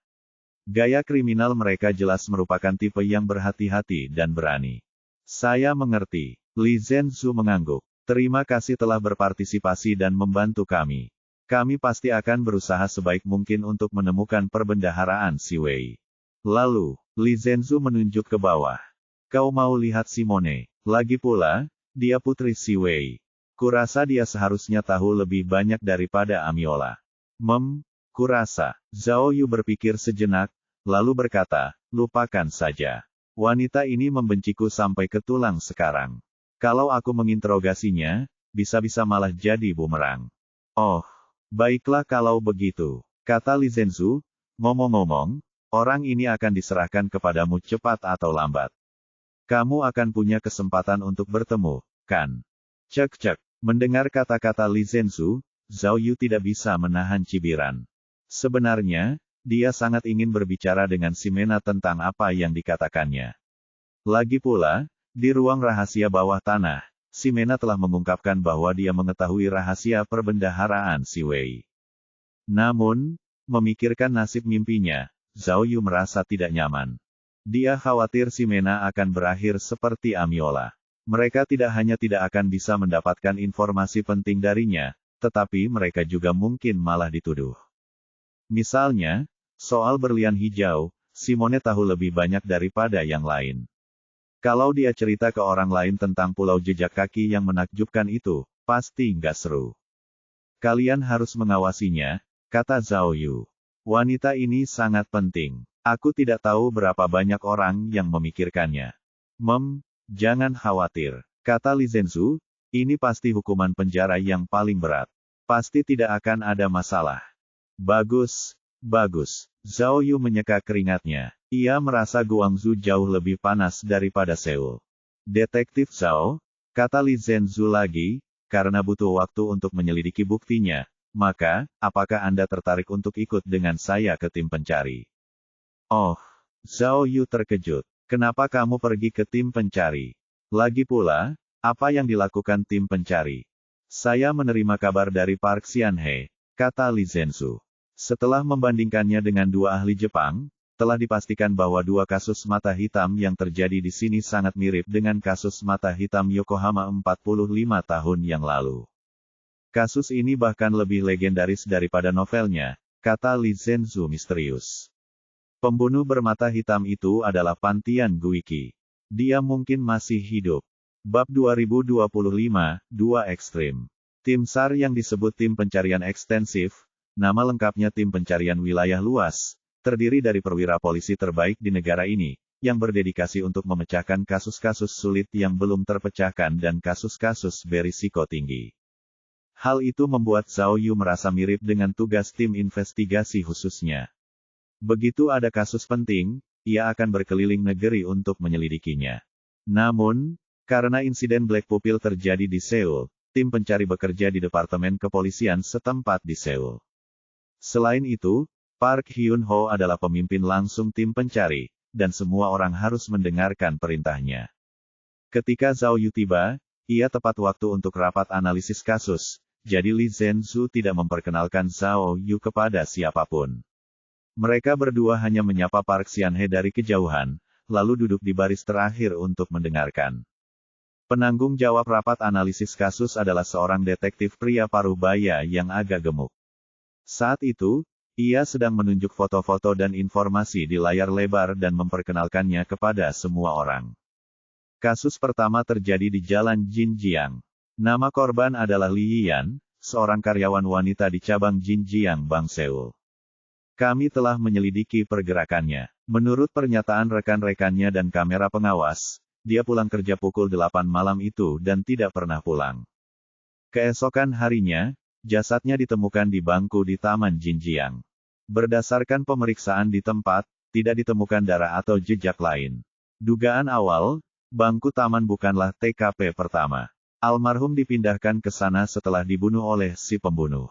Gaya kriminal mereka jelas merupakan tipe yang berhati-hati dan berani. Saya mengerti. Li Zhenzu mengangguk. Terima kasih telah berpartisipasi dan membantu kami. Kami pasti akan berusaha sebaik mungkin untuk menemukan perbendaharaan si Wei. Lalu, Li Zhenzu menunjuk ke bawah. Kau mau lihat Simone? Lagi pula, dia putri si Wei. Kurasa dia seharusnya tahu lebih banyak daripada Amiola. Kurasa. Zhao Yu berpikir sejenak, lalu berkata, lupakan saja. Wanita ini membenciku sampai ke tulang sekarang. Kalau aku menginterogasinya, bisa-bisa malah jadi bumerang. Oh. Baiklah kalau begitu, kata Li Zhenzu. Ngomong-ngomong, orang ini akan diserahkan kepadamu cepat atau lambat. Kamu akan punya kesempatan untuk bertemu, kan? Cek. Mendengar kata-kata Li Zhenzu, Zhao Yu tidak bisa menahan cibiran. Sebenarnya, dia sangat ingin berbicara dengan Ximena tentang apa yang dikatakannya. Lagi pula, di ruang rahasia bawah tanah, Ximena telah mengungkapkan bahwa dia mengetahui rahasia perbendaharaan si Wei. Namun, memikirkan nasib mimpinya, Zhao Yu merasa tidak nyaman. Dia khawatir Ximena akan berakhir seperti Amiola. Mereka tidak hanya tidak akan bisa mendapatkan informasi penting darinya, tetapi mereka juga mungkin malah dituduh. Misalnya, soal berlian hijau, Simone tahu lebih banyak daripada yang lain. Kalau dia cerita ke orang lain tentang pulau jejak kaki yang menakjubkan itu, pasti nggak seru. Kalian harus mengawasinya, kata Zhao Yu. Wanita ini sangat penting. Aku tidak tahu berapa banyak orang yang memikirkannya. Jangan khawatir, kata Li Zhenzu, ini pasti hukuman penjara yang paling berat. Pasti tidak akan ada masalah. Bagus. Zhao Yu menyeka keringatnya. Ia merasa Guangzhou jauh lebih panas daripada Seoul. Detektif Zhao, kata Li Zhenzu lagi, karena butuh waktu untuk menyelidiki buktinya, maka, apakah Anda tertarik untuk ikut dengan saya ke tim pencari? Oh, Zhao Yu terkejut. Kenapa kamu pergi ke tim pencari? Lagi pula, apa yang dilakukan tim pencari? Saya menerima kabar dari Park Xianhe, kata Li Zhenzu. Setelah membandingkannya dengan dua ahli Jepang, telah dipastikan bahwa dua kasus mata hitam yang terjadi di sini sangat mirip dengan kasus mata hitam Yokohama 45 tahun yang lalu. Kasus ini bahkan lebih legendaris daripada novelnya, kata Li Zhenzu misterius. Pembunuh bermata hitam itu adalah Pantian Guiki. Dia mungkin masih hidup. Bab 2025, 2 Ekstrim. Tim SAR yang disebut Tim Pencarian Ekstensif, nama lengkapnya Tim Pencarian Wilayah Luas, terdiri dari perwira polisi terbaik di negara ini, yang berdedikasi untuk memecahkan kasus-kasus sulit yang belum terpecahkan dan kasus-kasus berisiko tinggi. Hal itu membuat Zhao Yu merasa mirip dengan tugas tim investigasi khususnya. Begitu ada kasus penting, ia akan berkeliling negeri untuk menyelidikinya. Namun, karena insiden Black Pupil terjadi di Seoul, tim pencari bekerja di Departemen Kepolisian setempat di Seoul. Selain itu, Park Hyun-ho adalah pemimpin langsung tim pencari, dan semua orang harus mendengarkan perintahnya. Ketika Zhao Yu tiba, ia tepat waktu untuk rapat analisis kasus, jadi Li Zhenzu tidak memperkenalkan Zhao Yu kepada siapapun. Mereka berdua hanya menyapa Park Xianhe dari kejauhan, lalu duduk di baris terakhir untuk mendengarkan. Penanggung jawab rapat analisis kasus adalah seorang detektif pria paruh baya yang agak gemuk. Saat itu, ia sedang menunjuk foto-foto dan informasi di layar lebar dan memperkenalkannya kepada semua orang. Kasus pertama terjadi di Jalan Jinjiang. Nama korban adalah Li Yiyan, seorang karyawan wanita di cabang Jinjiang Bank Seoul. Kami telah menyelidiki pergerakannya. Menurut pernyataan rekan-rekannya dan kamera pengawas, dia pulang kerja pukul 8 malam itu dan tidak pernah pulang. Keesokan harinya, jasadnya ditemukan di bangku di Taman Jinjiang. Berdasarkan pemeriksaan di tempat, tidak ditemukan darah atau jejak lain. Dugaan awal, bangku taman bukanlah TKP pertama. Almarhum dipindahkan ke sana setelah dibunuh oleh si pembunuh.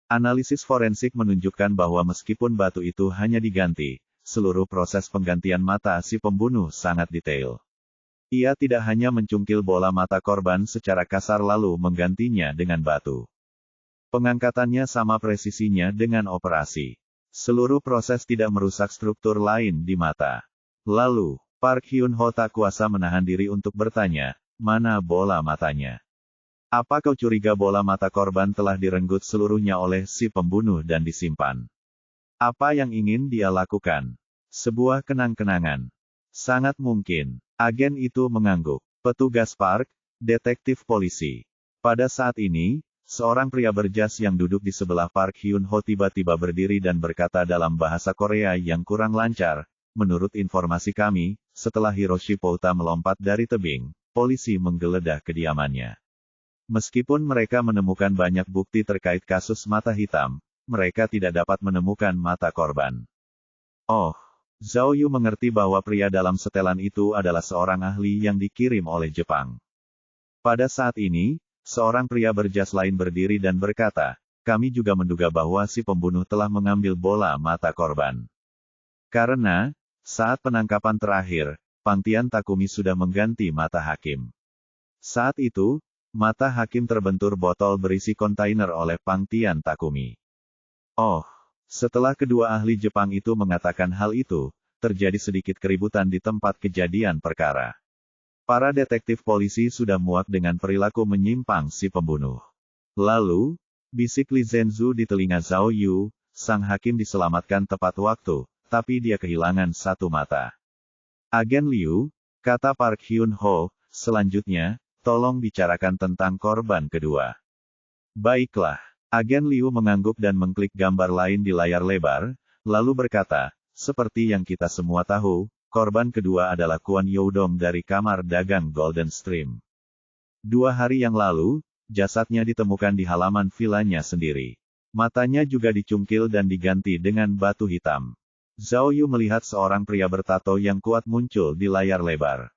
Analisis forensik menunjukkan bahwa meskipun batu itu hanya diganti, seluruh proses penggantian mata si pembunuh sangat detail. Ia tidak hanya mencungkil bola mata korban secara kasar lalu menggantinya dengan batu. Pengangkatannya sama presisinya dengan operasi. Seluruh proses tidak merusak struktur lain di mata. Lalu, Park Hyun-ho tak kuasa menahan diri untuk bertanya, mana bola matanya? Apa kau curiga bola mata korban telah direnggut seluruhnya oleh si pembunuh dan disimpan? Apa yang ingin dia lakukan? Sebuah kenang-kenangan. Sangat mungkin. Agen itu mengangguk. Petugas park, detektif polisi. Pada saat ini, seorang pria berjas yang duduk di sebelah Park Hyun-ho tiba-tiba berdiri dan berkata dalam bahasa Korea yang kurang lancar, menurut informasi kami, setelah Hiroshi Pouta melompat dari tebing, polisi menggeledah kediamannya. Meskipun mereka menemukan banyak bukti terkait kasus mata hitam, mereka tidak dapat menemukan mata korban. Oh, Zhao Yu mengerti bahwa pria dalam setelan itu adalah seorang ahli yang dikirim oleh Jepang. Pada saat ini, seorang pria berjas lain berdiri dan berkata, kami juga menduga bahwa si pembunuh telah mengambil bola mata korban. Karena, saat penangkapan terakhir, Pang Tian Takumi sudah mengganti mata hakim. Saat itu, mata hakim terbentur botol berisi kontainer oleh Pang Tian Takumi. Oh, setelah kedua ahli Jepang itu mengatakan hal itu, terjadi sedikit keributan di tempat kejadian perkara. Para detektif polisi sudah muak dengan perilaku menyimpang si pembunuh. Lalu, bisik Li Zhenzu di telinga Zhao Yu, sang hakim diselamatkan tepat waktu, tapi dia kehilangan satu mata. Agen Liu, kata Park Hyun-ho, selanjutnya, tolong bicarakan tentang korban kedua. Baiklah. Agen Liu mengangguk dan mengklik gambar lain di layar lebar, lalu berkata, seperti yang kita semua tahu, korban kedua adalah Kwon Youdong dari kamar dagang Golden Stream. 2 hari yang lalu, jasadnya ditemukan di halaman vilanya sendiri. Matanya juga dicungkil dan diganti dengan batu hitam. Zhao Yu melihat seorang pria bertato yang kuat muncul di layar lebar.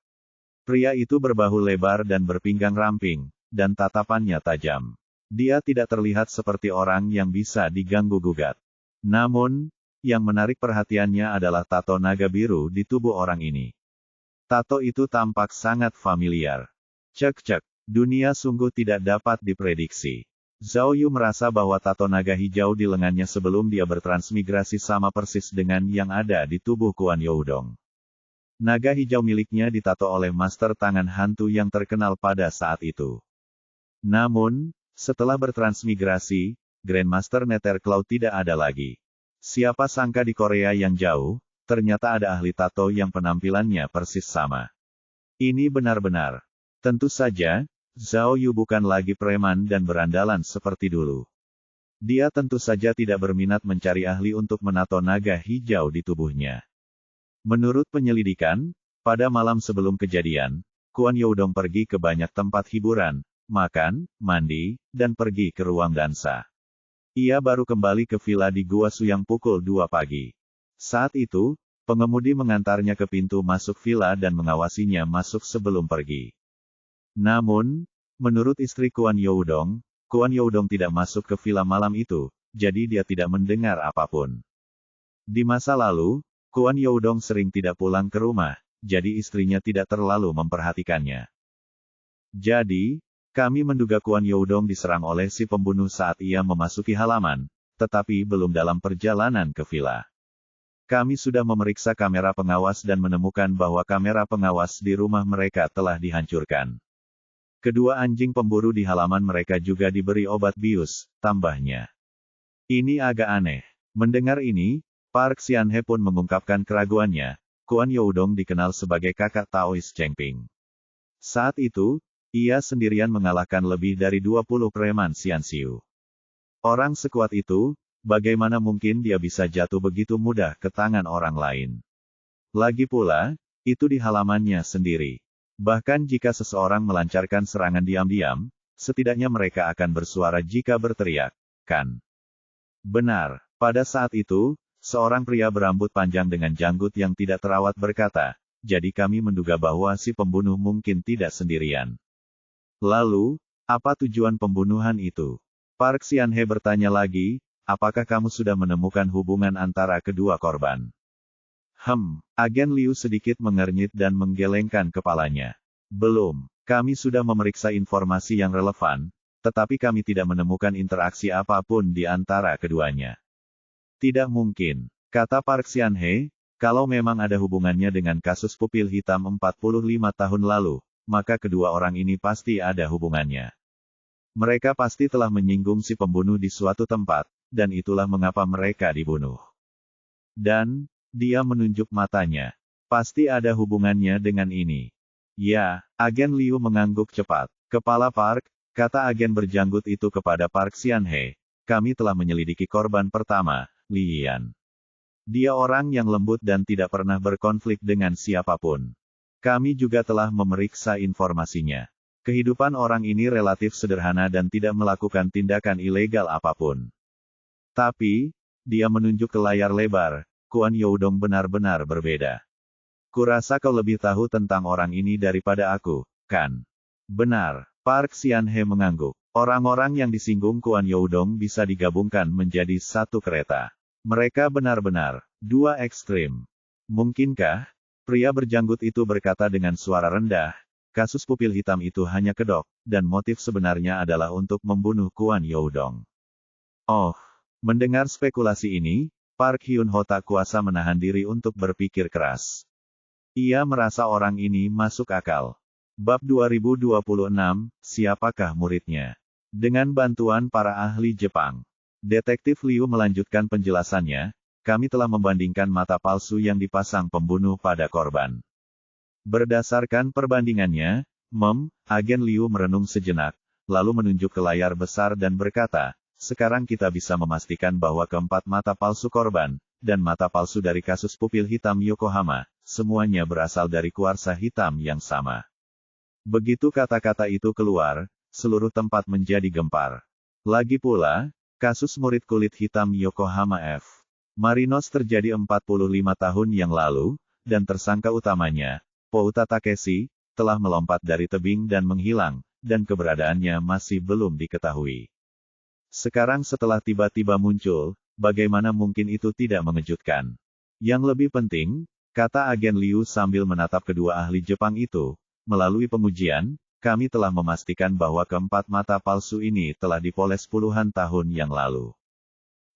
Pria itu berbahu lebar dan berpinggang ramping, dan tatapannya tajam. Dia tidak terlihat seperti orang yang bisa diganggu-gugat. Namun, yang menarik perhatiannya adalah tato naga biru di tubuh orang ini. Tato itu tampak sangat familiar. Cek-cek, dunia sungguh tidak dapat diprediksi. Zhao Yu merasa bahwa tato naga hijau di lengannya sebelum dia bertransmigrasi sama persis dengan yang ada di tubuh Kwon Youdong. Naga hijau miliknya ditato oleh master tangan hantu yang terkenal pada saat itu. Namun, setelah bertransmigrasi, Grandmaster Netherclaw tidak ada lagi. Siapa sangka di Korea yang jauh, ternyata ada ahli tato yang penampilannya persis sama. Ini benar-benar. Tentu saja, Zhao Yu bukan lagi preman dan berandalan seperti dulu. Dia tentu saja tidak berminat mencari ahli untuk menato naga hijau di tubuhnya. Menurut penyelidikan, pada malam sebelum kejadian, Kwon Youdong pergi ke banyak tempat hiburan, makan, mandi, dan pergi ke ruang dansa. Ia baru kembali ke villa di Gua Suyang pukul 2 pagi. Saat itu, pengemudi mengantarnya ke pintu masuk villa dan mengawasinya masuk sebelum pergi. Namun, menurut istri Kwon Youdong tidak masuk ke villa malam itu, jadi dia tidak mendengar apapun. Di masa lalu, Kwon Youdong sering tidak pulang ke rumah, jadi istrinya tidak terlalu memperhatikannya. Jadi, kami menduga Kwon Youdong diserang oleh si pembunuh saat ia memasuki halaman, tetapi belum dalam perjalanan ke villa. Kami sudah memeriksa kamera pengawas dan menemukan bahwa kamera pengawas di rumah mereka telah dihancurkan. Kedua anjing pemburu di halaman mereka juga diberi obat bius, tambahnya. Ini agak aneh. Mendengar ini, Park Xianhe pun mengungkapkan keraguannya. Kwon Youdong dikenal sebagai kakak Taois Chengping. Saat itu, ia sendirian mengalahkan lebih dari 20 preman Xianxiu. Orang sekuat itu, bagaimana mungkin dia bisa jatuh begitu mudah ke tangan orang lain? Lagi pula, itu di halamannya sendiri. Bahkan jika seseorang melancarkan serangan diam-diam, setidaknya mereka akan bersuara jika berteriak, kan? Benar, pada saat itu, seorang pria berambut panjang dengan janggut yang tidak terawat berkata, jadi kami menduga bahwa si pembunuh mungkin tidak sendirian. Lalu, apa tujuan pembunuhan itu? Park Xianhe bertanya lagi, apakah kamu sudah menemukan hubungan antara kedua korban? Agen Liu sedikit mengernyit dan menggelengkan kepalanya. Belum, kami sudah memeriksa informasi yang relevan, tetapi kami tidak menemukan interaksi apapun di antara keduanya. Tidak mungkin, kata Park Xianhe, kalau memang ada hubungannya dengan kasus pupil hitam 45 tahun lalu, maka kedua orang ini pasti ada hubungannya. Mereka pasti telah menyinggung si pembunuh di suatu tempat, dan itulah mengapa mereka dibunuh. Dan, dia menunjuk matanya. Pasti ada hubungannya dengan ini. Ya, agen Liu mengangguk cepat. Kepala Park, kata agen berjanggut itu kepada Park Xianhe, kami telah menyelidiki korban pertama, Li Yan. Dia orang yang lembut dan tidak pernah berkonflik dengan siapapun. Kami juga telah memeriksa informasinya. Kehidupan orang ini relatif sederhana dan tidak melakukan tindakan ilegal apapun. Tapi, dia menunjuk ke layar lebar, Kuan Youdong benar-benar berbeda. Kurasa kau lebih tahu tentang orang ini daripada aku, kan? Benar, Park Xianhe mengangguk. Orang-orang yang disinggung Kuan Youdong bisa digabungkan menjadi satu kereta. Mereka benar-benar dua ekstrim. Mungkinkah? Pria berjanggut itu berkata dengan suara rendah, kasus pupil hitam itu hanya kedok, dan motif sebenarnya adalah untuk membunuh Kuan Youdong. Oh, mendengar spekulasi ini, Park Hyun-ho tak kuasa menahan diri untuk berpikir keras. Ia merasa orang ini masuk akal. Bab 2026, siapakah muridnya? Dengan bantuan para ahli Jepang. Detektif Liu melanjutkan penjelasannya, kami telah membandingkan mata palsu yang dipasang pembunuh pada korban. Berdasarkan perbandingannya, agen Liu merenung sejenak, lalu menunjuk ke layar besar dan berkata, sekarang kita bisa memastikan bahwa keempat mata palsu korban, dan mata palsu dari kasus pupil hitam Yokohama, semuanya berasal dari kuarsa hitam yang sama. Begitu kata-kata itu keluar, seluruh tempat menjadi gempar. Lagi pula, kasus murid kulit hitam Yokohama F. Marinos terjadi 45 tahun yang lalu, dan tersangka utamanya, Pouta Takeshi, telah melompat dari tebing dan menghilang, dan keberadaannya masih belum diketahui. Sekarang setelah tiba-tiba muncul, bagaimana mungkin itu tidak mengejutkan? Yang lebih penting, kata agen Liu sambil menatap kedua ahli Jepang itu, melalui pengujian, kami telah memastikan bahwa keempat mata palsu ini telah dipoles puluhan tahun yang lalu.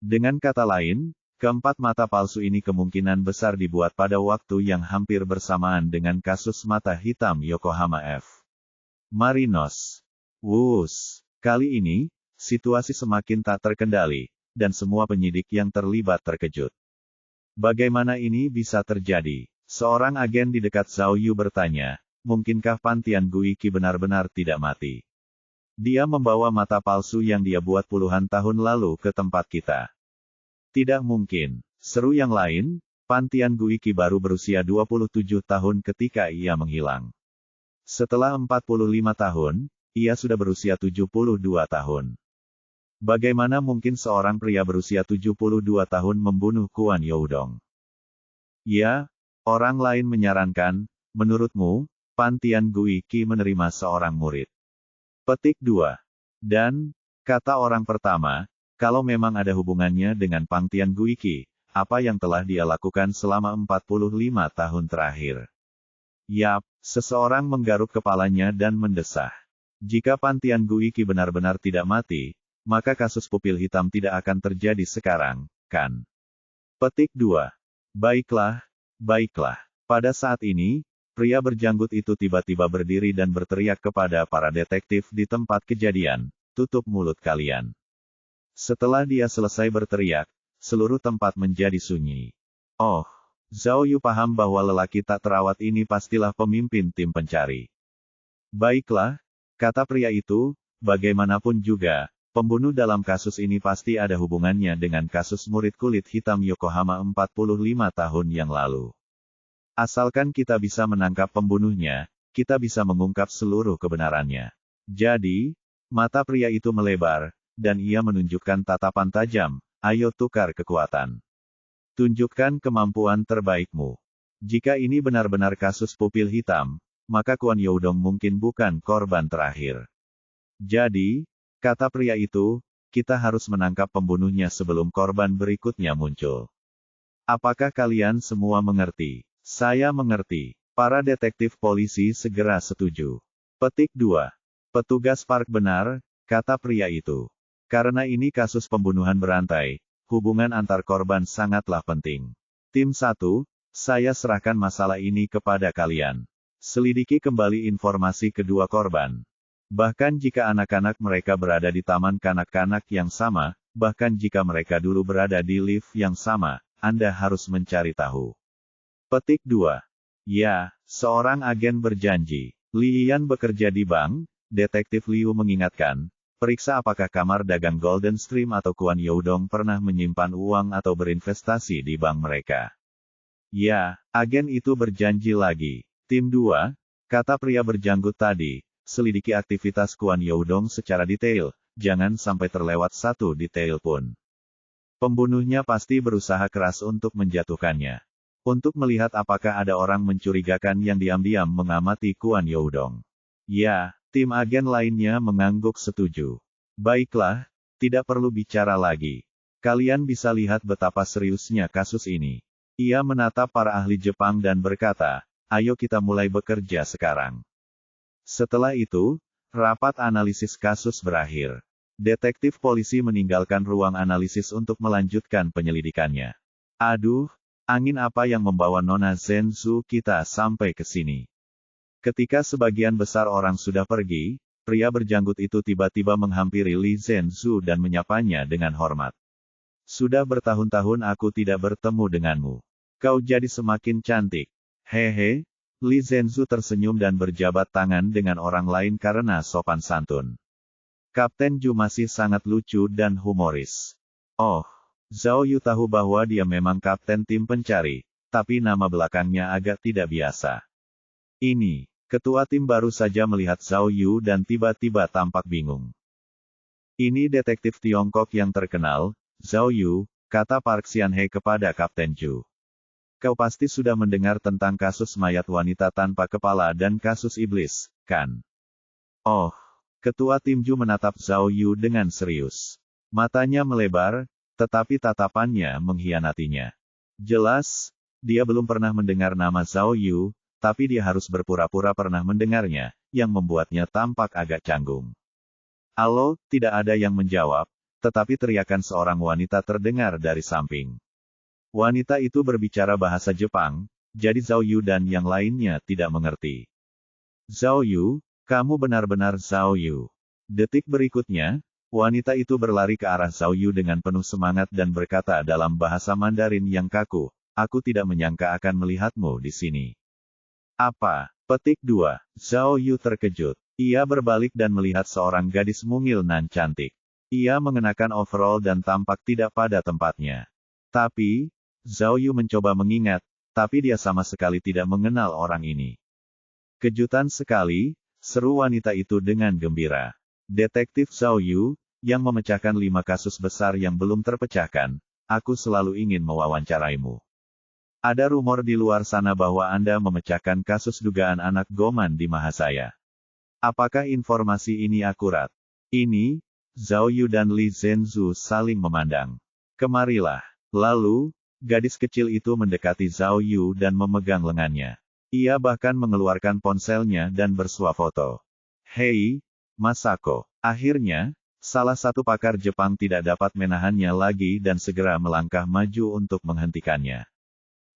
Dengan kata lain, keempat mata palsu ini kemungkinan besar dibuat pada waktu yang hampir bersamaan dengan kasus mata hitam Yokohama F. Marinos. Kali ini, situasi semakin tak terkendali, dan semua penyidik yang terlibat terkejut. Bagaimana ini bisa terjadi? Seorang agen di dekat Zhao Yu bertanya, mungkinkah Pantian Guiki benar-benar tidak mati? Dia membawa mata palsu yang dia buat puluhan tahun lalu ke tempat kita. Tidak mungkin, seru yang lain, Pantian Guiki baru berusia 27 tahun ketika ia menghilang. Setelah 45 tahun, ia sudah berusia 72 tahun. Bagaimana mungkin seorang pria berusia 72 tahun membunuh Kuan Youdong? Ya, orang lain menyarankan, menurutmu, Pantian Guiki menerima seorang murid. Petik 2. Dan, kata orang pertama, kalau memang ada hubungannya dengan Pantian Guiki, apa yang telah dia lakukan selama 45 tahun terakhir? Yap, seseorang menggaruk kepalanya dan mendesah. Jika Pantian Guiki benar-benar tidak mati, maka kasus pupil hitam tidak akan terjadi sekarang, kan? Petik 2. Baiklah. Pada saat ini, pria berjanggut itu tiba-tiba berdiri dan berteriak kepada para detektif di tempat kejadian, tutup mulut kalian. Setelah dia selesai berteriak, seluruh tempat menjadi sunyi. Oh, Zhao Yu paham bahwa lelaki tak terawat ini pastilah pemimpin tim pencari. Baiklah, kata pria itu, bagaimanapun juga, pembunuh dalam kasus ini pasti ada hubungannya dengan kasus murid kulit hitam Yokohama 45 tahun yang lalu. Asalkan kita bisa menangkap pembunuhnya, kita bisa mengungkap seluruh kebenarannya. Jadi, mata pria itu melebar, dan ia menunjukkan tatapan tajam, ayo tukar kekuatan. Tunjukkan kemampuan terbaikmu. Jika ini benar-benar kasus pupil hitam, maka Kuan Youdong mungkin bukan korban terakhir. Jadi, kata pria itu, kita harus menangkap pembunuhnya sebelum korban berikutnya muncul. Apakah kalian semua mengerti? Saya mengerti. Para detektif polisi segera setuju. Petik 2. Petugas park benar, kata pria itu. Karena ini kasus pembunuhan berantai, hubungan antar korban sangatlah penting. Tim 1, saya serahkan masalah ini kepada kalian. Selidiki kembali informasi kedua korban. Bahkan jika anak-anak mereka berada di taman kanak-kanak yang sama, bahkan jika mereka dulu berada di lift yang sama, Anda harus mencari tahu. Petik 2. Ya, seorang agen berjanji. Li Yan bekerja di bank, Detektif Liu mengingatkan. Periksa apakah kamar dagang Golden Stream atau Kuan Youdong pernah menyimpan uang atau berinvestasi di bank mereka. Ya, agen itu berjanji lagi. Tim 2, kata pria berjanggut tadi, selidiki aktivitas Kuan Youdong secara detail, jangan sampai terlewat satu detail pun. Pembunuhnya pasti berusaha keras untuk menjatuhkannya. Untuk melihat apakah ada orang mencurigakan yang diam-diam mengamati Kuan Youdong. Ya, tim agen lainnya mengangguk setuju. Baiklah, tidak perlu bicara lagi. Kalian bisa lihat betapa seriusnya kasus ini. Ia menatap para ahli Jepang dan berkata, ayo kita mulai bekerja sekarang. Setelah itu, rapat analisis kasus berakhir. Detektif polisi meninggalkan ruang analisis untuk melanjutkan penyelidikannya. Aduh, angin apa yang membawa Nona Zenzu kita sampai ke sini? Ketika sebagian besar orang sudah pergi, pria berjanggut itu tiba-tiba menghampiri Li Zenzu dan menyapanya dengan hormat. Sudah bertahun-tahun aku tidak bertemu denganmu. Kau jadi semakin cantik. Hehe, Li Zenzu tersenyum dan berjabat tangan dengan orang lain karena sopan santun. Kapten Ju masih sangat lucu dan humoris. Oh, Zhao Yu tahu bahwa dia memang kapten tim pencari, tapi nama belakangnya agak tidak biasa. Ini, ketua tim baru saja melihat Zhao Yu dan tiba-tiba tampak bingung. Ini detektif Tiongkok yang terkenal, Zhao Yu, kata Park Xianhe kepada Kapten Ju. Kau pasti sudah mendengar tentang kasus mayat wanita tanpa kepala dan kasus iblis, kan? Oh. Ketua tim Ju menatap Zhao Yu dengan serius. Matanya melebar, tetapi tatapannya mengkhianatinya. Jelas, dia belum pernah mendengar nama Zhao Yu, tapi dia harus berpura-pura pernah mendengarnya, yang membuatnya tampak agak canggung. Halo, tidak ada yang menjawab, tetapi teriakan seorang wanita terdengar dari samping. Wanita itu berbicara bahasa Jepang, jadi Zhao Yu dan yang lainnya tidak mengerti. Zhao Yu, kamu benar-benar Zhao Yu. Detik berikutnya, wanita itu berlari ke arah Zhao Yu dengan penuh semangat dan berkata dalam bahasa Mandarin yang kaku, aku tidak menyangka akan melihatmu di sini. Apa? Petik 2. Zhao Yu terkejut. Ia berbalik dan melihat seorang gadis mungil nan cantik. Ia mengenakan overall dan tampak tidak pada tempatnya. Tapi, Zhao Yu mencoba mengingat, tapi dia sama sekali tidak mengenal orang ini. Kejutan sekali, seru wanita itu dengan gembira. Detektif Zhao Yu, yang memecahkan 5 kasus besar yang belum terpecahkan, aku selalu ingin mewawancaraimu. Ada rumor di luar sana bahwa Anda memecahkan kasus dugaan anak Goman di Mahasaya. Apakah informasi ini akurat? Ini, Zhao Yu dan Li Zenzu saling memandang. Kemarilah. Lalu, gadis kecil itu mendekati Zhao Yu dan memegang lengannya. Ia bahkan mengeluarkan ponselnya dan bersuah foto. Hei, Masako. Akhirnya, salah satu pakar Jepang tidak dapat menahannya lagi dan segera melangkah maju untuk menghentikannya.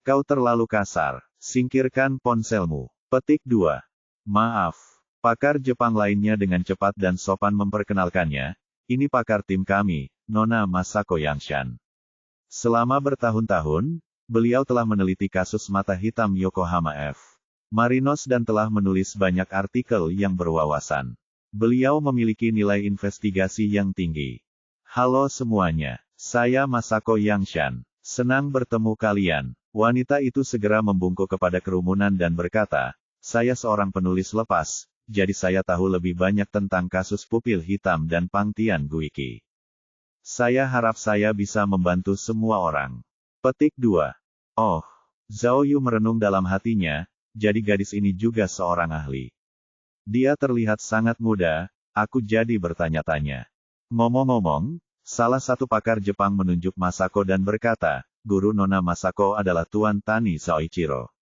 Kau terlalu kasar, singkirkan ponselmu. Petik 2. Maaf. Pakar Jepang lainnya dengan cepat dan sopan memperkenalkannya, ini pakar tim kami, Nona Masako Yangshan. Selama bertahun-tahun, beliau telah meneliti kasus mata hitam Yokohama F. Marinos dan telah menulis banyak artikel yang berwawasan. Beliau memiliki nilai investigasi yang tinggi. Halo semuanya, saya Masako Yangshan. Senang bertemu kalian. Wanita itu segera membungkuk kepada kerumunan dan berkata, saya seorang penulis lepas, jadi saya tahu lebih banyak tentang kasus pupil hitam dan Pangtian Guiki. Saya harap saya bisa membantu semua orang. Petik 2. Oh, Zhao Yu merenung dalam hatinya, jadi gadis ini juga seorang ahli. Dia terlihat sangat muda, aku jadi bertanya-tanya. Ngomong-ngomong, salah satu pakar Jepang menunjuk Masako dan berkata, guru Nona Masako adalah Tuan Tani Soichiro.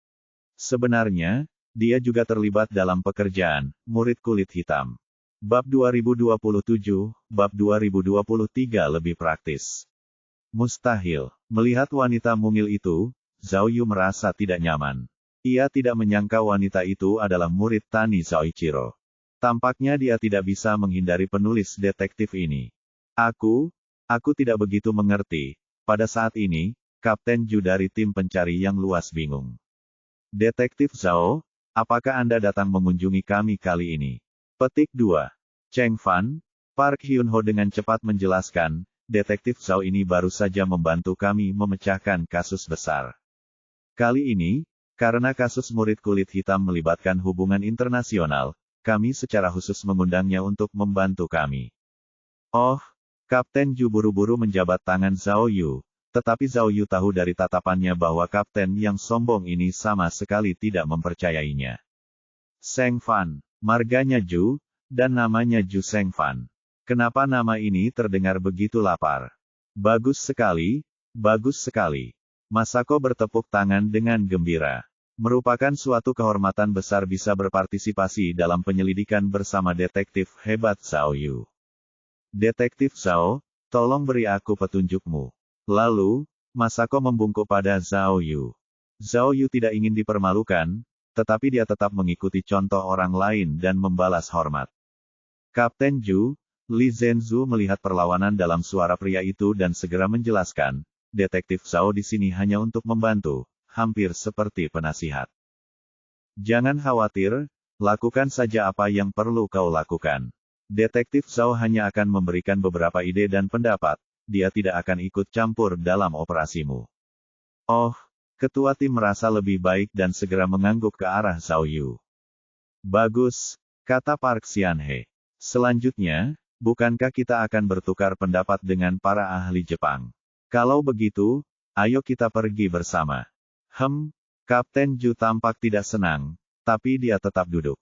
Sebenarnya, dia juga terlibat dalam pekerjaan murid kulit hitam. Bab 2027, bab 2023 lebih praktis. Mustahil. Melihat wanita mungil itu, Zhao Yu merasa tidak nyaman. Ia tidak menyangka wanita itu adalah murid Tani Soichiro. Tampaknya dia tidak bisa menghindari penulis detektif ini. Aku tidak begitu mengerti. Pada saat ini, Kapten Ju dari tim pencari yang luas bingung. Detektif Zhao, apakah Anda datang mengunjungi kami kali ini? Petik 2. Cheng Fan, Park Hyun Ho dengan cepat menjelaskan, Detektif Zhao ini baru saja membantu kami memecahkan kasus besar. Kali ini, karena kasus murid kulit hitam melibatkan hubungan internasional, kami secara khusus mengundangnya untuk membantu kami. Oh, Kapten Ju buru-buru menjabat tangan Zhao Yu, tetapi Zhao Yu tahu dari tatapannya bahwa kapten yang sombong ini sama sekali tidak mempercayainya. Seng Fan, marganya Ju, dan namanya Ju Seng Fan. Kenapa nama ini terdengar begitu lapar? Bagus sekali, bagus sekali. Masako bertepuk tangan dengan gembira. Merupakan suatu kehormatan besar bisa berpartisipasi dalam penyelidikan bersama detektif hebat Zhao Yu. Detektif Zhao, tolong beri aku petunjukmu. Lalu, Masako membungkuk pada Zhao Yu. Zhao Yu tidak ingin dipermalukan, tetapi dia tetap mengikuti contoh orang lain dan membalas hormat. Kapten Ju, Li Zhenzu melihat perlawanan dalam suara pria itu dan segera menjelaskan, Detektif Zhao di sini hanya untuk membantu, hampir seperti penasihat. Jangan khawatir, lakukan saja apa yang perlu kau lakukan. Detektif Zhao hanya akan memberikan beberapa ide dan pendapat, dia tidak akan ikut campur dalam operasimu. Oh, ketua tim merasa lebih baik dan segera mengangguk ke arah Zhao Yu. Bagus, kata Park Xianhe. Selanjutnya, bukankah kita akan bertukar pendapat dengan para ahli Jepang? Kalau begitu, ayo kita pergi bersama. Kapten Ju tampak tidak senang, tapi dia tetap duduk.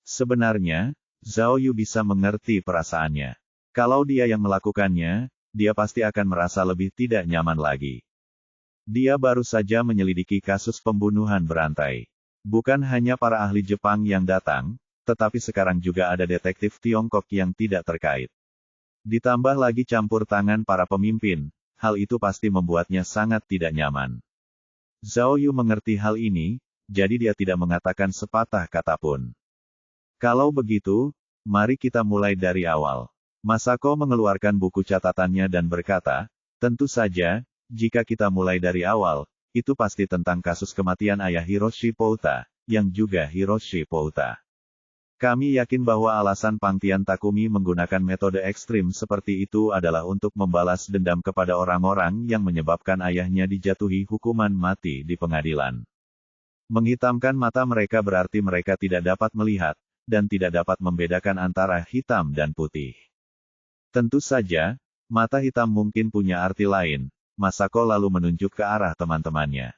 Sebenarnya, Zhao Yu bisa mengerti perasaannya. Kalau dia yang melakukannya, dia pasti akan merasa lebih tidak nyaman lagi. Dia baru saja menyelidiki kasus pembunuhan berantai. Bukan hanya para ahli Jepang yang datang, tetapi sekarang juga ada detektif Tiongkok yang tidak terkait. Ditambah lagi campur tangan para pemimpin, hal itu pasti membuatnya sangat tidak nyaman. Zhao Yu mengerti hal ini, jadi dia tidak mengatakan sepatah kata pun. Kalau begitu, mari kita mulai dari awal. Masako mengeluarkan buku catatannya dan berkata, tentu saja, jika kita mulai dari awal, itu pasti tentang kasus kematian ayah Hiroshi Pouta, yang juga Hiroshi Pouta. Kami yakin bahwa alasan Pangtian Takumi menggunakan metode ekstrim seperti itu adalah untuk membalas dendam kepada orang-orang yang menyebabkan ayahnya dijatuhi hukuman mati di pengadilan. Menghitamkan mata mereka berarti mereka tidak dapat melihat, dan tidak dapat membedakan antara hitam dan putih. Tentu saja, mata hitam mungkin punya arti lain. Masako lalu menunjuk ke arah teman-temannya.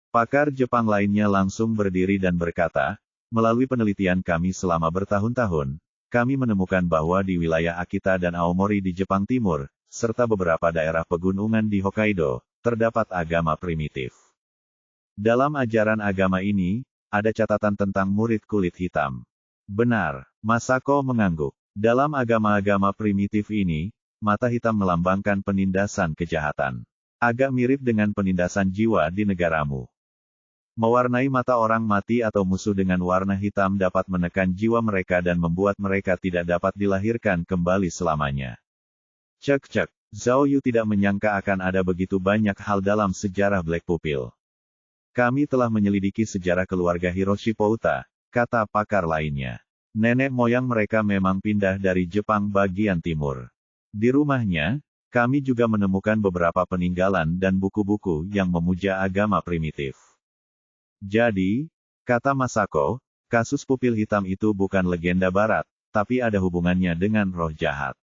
Pakar Jepang lainnya langsung berdiri dan berkata, melalui penelitian kami selama bertahun-tahun, kami menemukan bahwa di wilayah Akita dan Aomori di Jepang Timur, serta beberapa daerah pegunungan di Hokkaido, terdapat agama primitif. Dalam ajaran agama ini, ada catatan tentang murid kulit hitam. Benar, Masako mengangguk. Dalam agama-agama primitif ini, mata hitam melambangkan penindasan kejahatan. Agak mirip dengan penindasan jiwa di negaramu. Mewarnai mata orang mati atau musuh dengan warna hitam dapat menekan jiwa mereka dan membuat mereka tidak dapat dilahirkan kembali selamanya. Cek. Zhao Yu tidak menyangka akan ada begitu banyak hal dalam sejarah Black Pupil. Kami telah menyelidiki sejarah keluarga Hiroshi Pouta, kata pakar lainnya. Nenek moyang mereka memang pindah dari Jepang bagian timur. Di rumahnya, kami juga menemukan beberapa peninggalan dan buku-buku yang memuja agama primitif. Jadi, kata Masako, kasus pupil hitam itu bukan legenda barat, tapi ada hubungannya dengan roh jahat.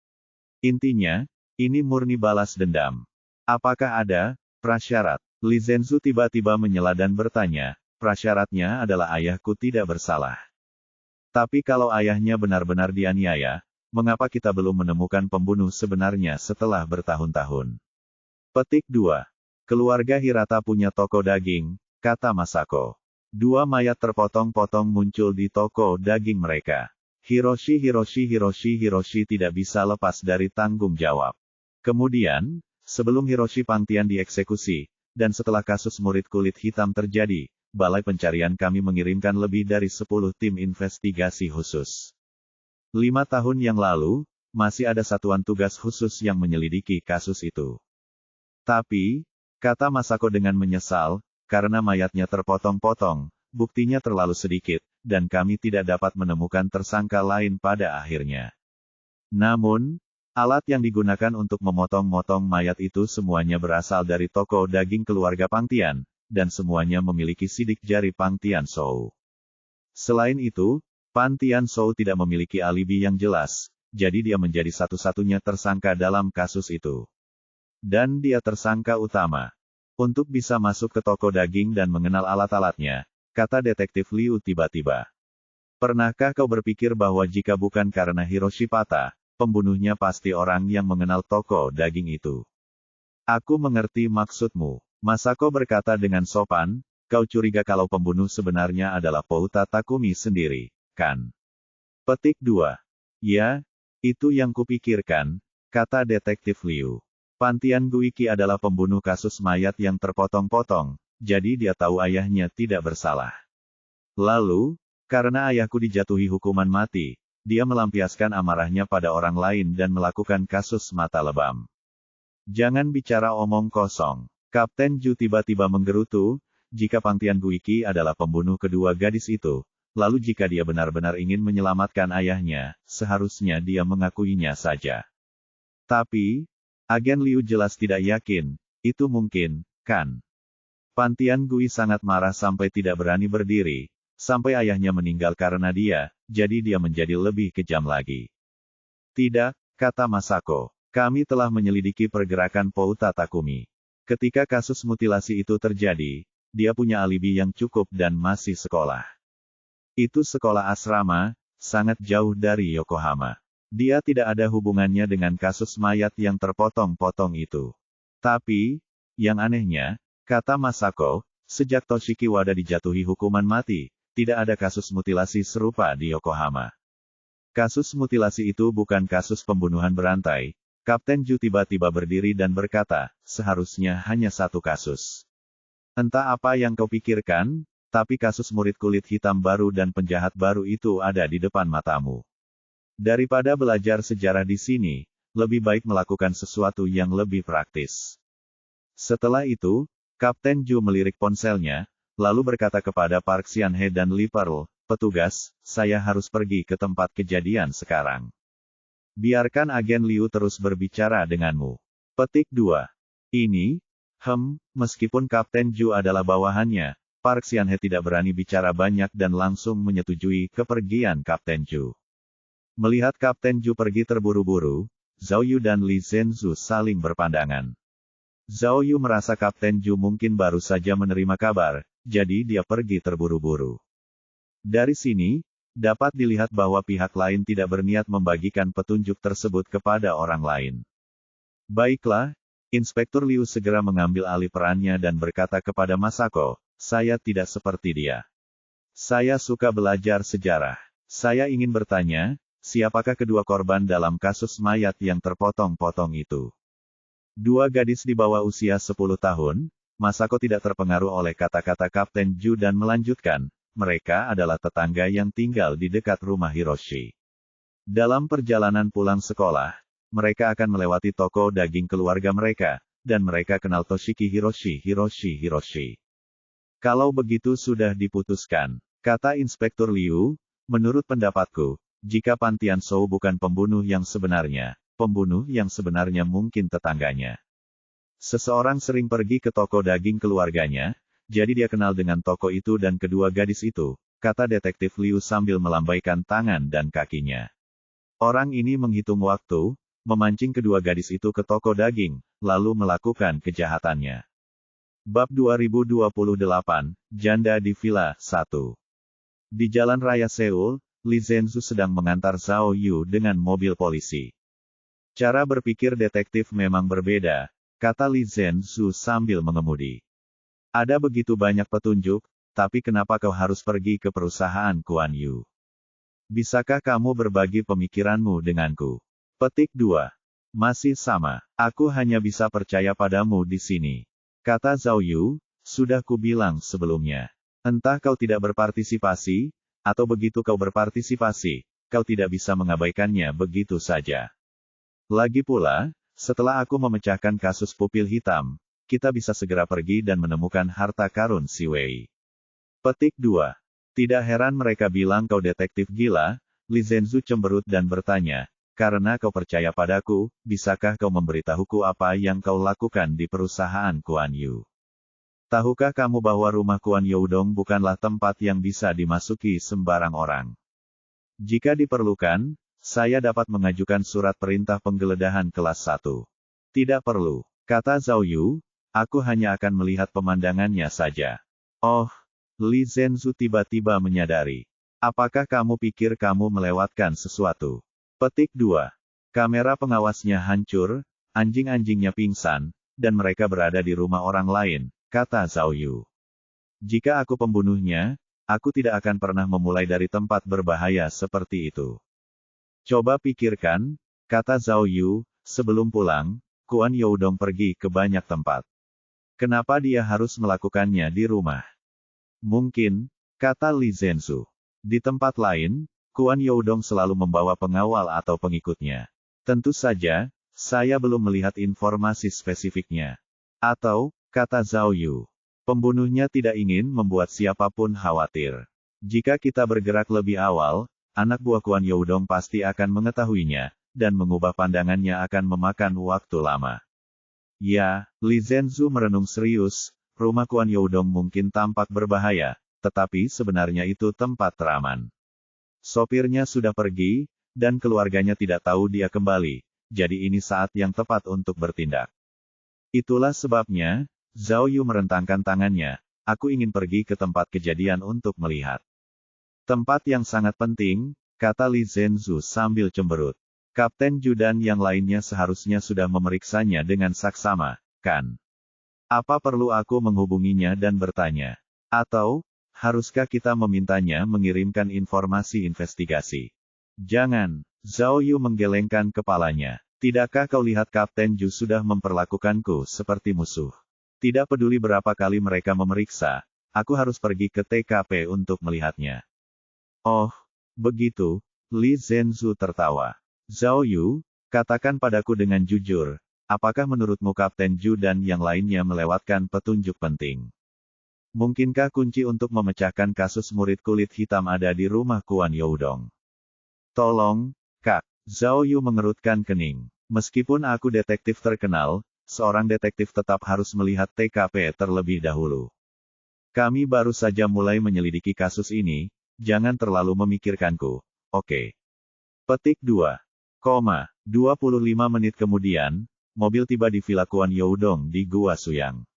Intinya, ini murni balas dendam. Apakah ada prasyarat? Li Zhenzu tiba-tiba menyela dan bertanya, prasyaratnya adalah ayahku tidak bersalah. Tapi kalau ayahnya benar-benar dianiaya, mengapa kita belum menemukan pembunuh sebenarnya setelah bertahun-tahun? Petik 2. Keluarga Hirata punya toko daging, kata Masako. 2 mayat terpotong-potong muncul di toko daging mereka. Hiroshi tidak bisa lepas dari tanggung jawab. Kemudian, sebelum Hiroshi Pangtian dieksekusi, dan setelah kasus murid kulit hitam terjadi, Balai Pencarian kami mengirimkan lebih dari 10 tim investigasi khusus. 5 tahun yang lalu, masih ada satuan tugas khusus yang menyelidiki kasus itu. Tapi, kata Masako dengan menyesal, karena mayatnya terpotong-potong, buktinya terlalu sedikit, dan kami tidak dapat menemukan tersangka lain pada akhirnya. Namun, alat yang digunakan untuk memotong-motong mayat itu semuanya berasal dari toko daging keluarga Pangtian, dan semuanya memiliki sidik jari Pangtian Shou. Selain itu, Pangtian Shou tidak memiliki alibi yang jelas, jadi dia menjadi satu-satunya tersangka dalam kasus itu. Dan dia tersangka utama. Untuk bisa masuk ke toko daging dan mengenal alat-alatnya, kata detektif Liu tiba-tiba. Pernahkah kau berpikir bahwa jika bukan karena Hiroshi patah, pembunuhnya pasti orang yang mengenal toko daging itu? Aku mengerti maksudmu, Masako berkata dengan sopan, kau curiga kalau pembunuh sebenarnya adalah Pouta Takumi sendiri, kan? Petik 2. Ya, itu yang kupikirkan, kata detektif Liu. Pangtian Guiki adalah pembunuh kasus mayat yang terpotong-potong, jadi dia tahu ayahnya tidak bersalah. Lalu, karena ayahku dijatuhi hukuman mati, dia melampiaskan amarahnya pada orang lain dan melakukan kasus mata lebam. Jangan bicara omong kosong. Kapten Ju tiba-tiba menggerutu, jika Pangtian Guiki adalah pembunuh kedua gadis itu, lalu jika dia benar-benar ingin menyelamatkan ayahnya, seharusnya dia mengakuinya saja. Tapi, Agen Liu jelas tidak yakin, itu mungkin, kan? Pangtian Gui sangat marah sampai tidak berani berdiri, sampai ayahnya meninggal karena dia, jadi dia menjadi lebih kejam lagi. Tidak, kata Masako, kami telah menyelidiki pergerakan Pouta Takumi. Ketika kasus mutilasi itu terjadi, dia punya alibi yang cukup dan masih sekolah. Itu sekolah asrama, sangat jauh dari Yokohama. Dia tidak ada hubungannya dengan kasus mayat yang terpotong-potong itu. Tapi, yang anehnya, kata Masako, sejak Toshiki Wada dijatuhi hukuman mati, tidak ada kasus mutilasi serupa di Yokohama. Kasus mutilasi itu bukan kasus pembunuhan berantai. Kapten Ju tiba-tiba berdiri dan berkata, seharusnya hanya satu kasus. Entah apa yang kau pikirkan, tapi kasus murid kulit hitam baru dan penjahat baru itu ada di depan matamu. Daripada belajar sejarah di sini, lebih baik melakukan sesuatu yang lebih praktis. Setelah itu, Kapten Ju melirik ponselnya, lalu berkata kepada Park Sian-hye dan Lee Pearl, petugas, saya harus pergi ke tempat kejadian sekarang. Biarkan agen Liu terus berbicara denganmu. Petik 2. Ini, meskipun Kapten Ju adalah bawahannya, Park Sian-hye tidak berani bicara banyak dan langsung menyetujui kepergian Kapten Ju. Melihat Kapten Ju pergi terburu-buru, Zhao Yu dan Li Zhenzu saling berpandangan. Zhao Yu merasa Kapten Ju mungkin baru saja menerima kabar, jadi dia pergi terburu-buru. Dari sini, dapat dilihat bahwa pihak lain tidak berniat membagikan petunjuk tersebut kepada orang lain. Baiklah, Inspektur Liu segera mengambil alih perannya dan berkata kepada Masako, saya tidak seperti dia. Saya suka belajar sejarah. Saya ingin bertanya, siapakah kedua korban dalam kasus mayat yang terpotong-potong itu? 2 gadis di bawah usia 10 tahun, Masako tidak terpengaruh oleh kata-kata Kapten Ju dan melanjutkan, mereka adalah tetangga yang tinggal di dekat rumah Hiroshi. Dalam perjalanan pulang sekolah, mereka akan melewati toko daging keluarga mereka, dan mereka kenal Toshiki Hiroshi. Kalau begitu sudah diputuskan, kata Inspektur Liu, menurut pendapatku, jika Pangtian Shou bukan pembunuh yang sebenarnya mungkin tetangganya. Seseorang sering pergi ke toko daging keluarganya, jadi dia kenal dengan toko itu dan kedua gadis itu, kata detektif Liu sambil melambaikan tangan dan kakinya. Orang ini menghitung waktu, memancing kedua gadis itu ke toko daging, lalu melakukan kejahatannya. Bab 2028, Janda di Villa 1. Di Jalan Raya Seoul, Li Zhenzu sedang mengantar Zhao Yu dengan mobil polisi. Cara berpikir detektif memang berbeda, kata Li Zhenzu sambil mengemudi. Ada begitu banyak petunjuk, tapi kenapa kau harus pergi ke perusahaan Kuan Yu? Bisakah kamu berbagi pemikiranmu denganku? Petik 2. Masih sama. Aku hanya bisa percaya padamu di sini. Kata Zhao Yu, sudah kubilang sebelumnya. Entah kau tidak berpartisipasi, atau begitu kau berpartisipasi, kau tidak bisa mengabaikannya begitu saja. Lagi pula, setelah aku memecahkan kasus pupil hitam, kita bisa segera pergi dan menemukan harta karun si Wei. Petik 2. Tidak heran mereka bilang kau detektif gila, Li Zhenzu cemberut dan bertanya, karena kau percaya padaku, bisakah kau memberitahuku apa yang kau lakukan di perusahaan Kuan Yu? Tahukah kamu bahwa rumah Kuan Youdong bukanlah tempat yang bisa dimasuki sembarang orang? Jika diperlukan, saya dapat mengajukan surat perintah penggeledahan kelas 1. Tidak perlu, kata Zhao Yu, aku hanya akan melihat pemandangannya saja. Oh, Li Zhenzu tiba-tiba menyadari. Apakah kamu pikir kamu melewatkan sesuatu? Petik 2. Kamera pengawasnya hancur, anjing-anjingnya pingsan, dan mereka berada di rumah orang lain, kata Zhao Yu. Jika aku pembunuhnya, aku tidak akan pernah memulai dari tempat berbahaya seperti itu. Coba pikirkan, kata Zhao Yu, sebelum pulang, Kuan Youdong pergi ke banyak tempat. Kenapa dia harus melakukannya di rumah? Mungkin, kata Li Zhenzu. Di tempat lain, Kuan Youdong selalu membawa pengawal atau pengikutnya. Tentu saja, saya belum melihat informasi spesifiknya. Atau, kata Zhao Yu, pembunuhnya tidak ingin membuat siapapun khawatir. Jika kita bergerak lebih awal, anak buah Kuan Youdong pasti akan mengetahuinya, dan mengubah pandangannya akan memakan waktu lama. Ya, Li Zhenzu merenung serius, rumah Kuan Youdong mungkin tampak berbahaya, tetapi sebenarnya itu tempat teraman. Sopirnya sudah pergi, dan keluarganya tidak tahu dia kembali, jadi ini saat yang tepat untuk bertindak. Itulah sebabnya, Zhao Yu merentangkan tangannya, aku ingin pergi ke tempat kejadian untuk melihat. Tempat yang sangat penting, kata Li Zhenzu sambil cemberut. Kapten Ju dan yang lainnya seharusnya sudah memeriksanya dengan saksama, kan? Apa perlu aku menghubunginya dan bertanya? Atau, haruskah kita memintanya mengirimkan informasi investigasi? Jangan, Zhao Yu menggelengkan kepalanya. Tidakkah kau lihat Kapten Ju sudah memperlakukanku seperti musuh? Tidak peduli berapa kali mereka memeriksa, aku harus pergi ke TKP untuk melihatnya. Oh, begitu, Li Zhenzu tertawa. Zhao Yu, katakan padaku dengan jujur, apakah menurutmu Kapten Ju dan yang lainnya melewatkan petunjuk penting? Mungkinkah kunci untuk memecahkan kasus murid kulit hitam ada di rumah Kuan Youdong? Tolong, Kak. Zhao Yu mengerutkan kening. Meskipun aku detektif terkenal, seorang detektif tetap harus melihat TKP terlebih dahulu. Kami baru saja mulai menyelidiki kasus ini, jangan terlalu memikirkanku, oke? Petik 2. 25 menit kemudian, mobil tiba di Villa Kuan Youdong di Gua Suyang.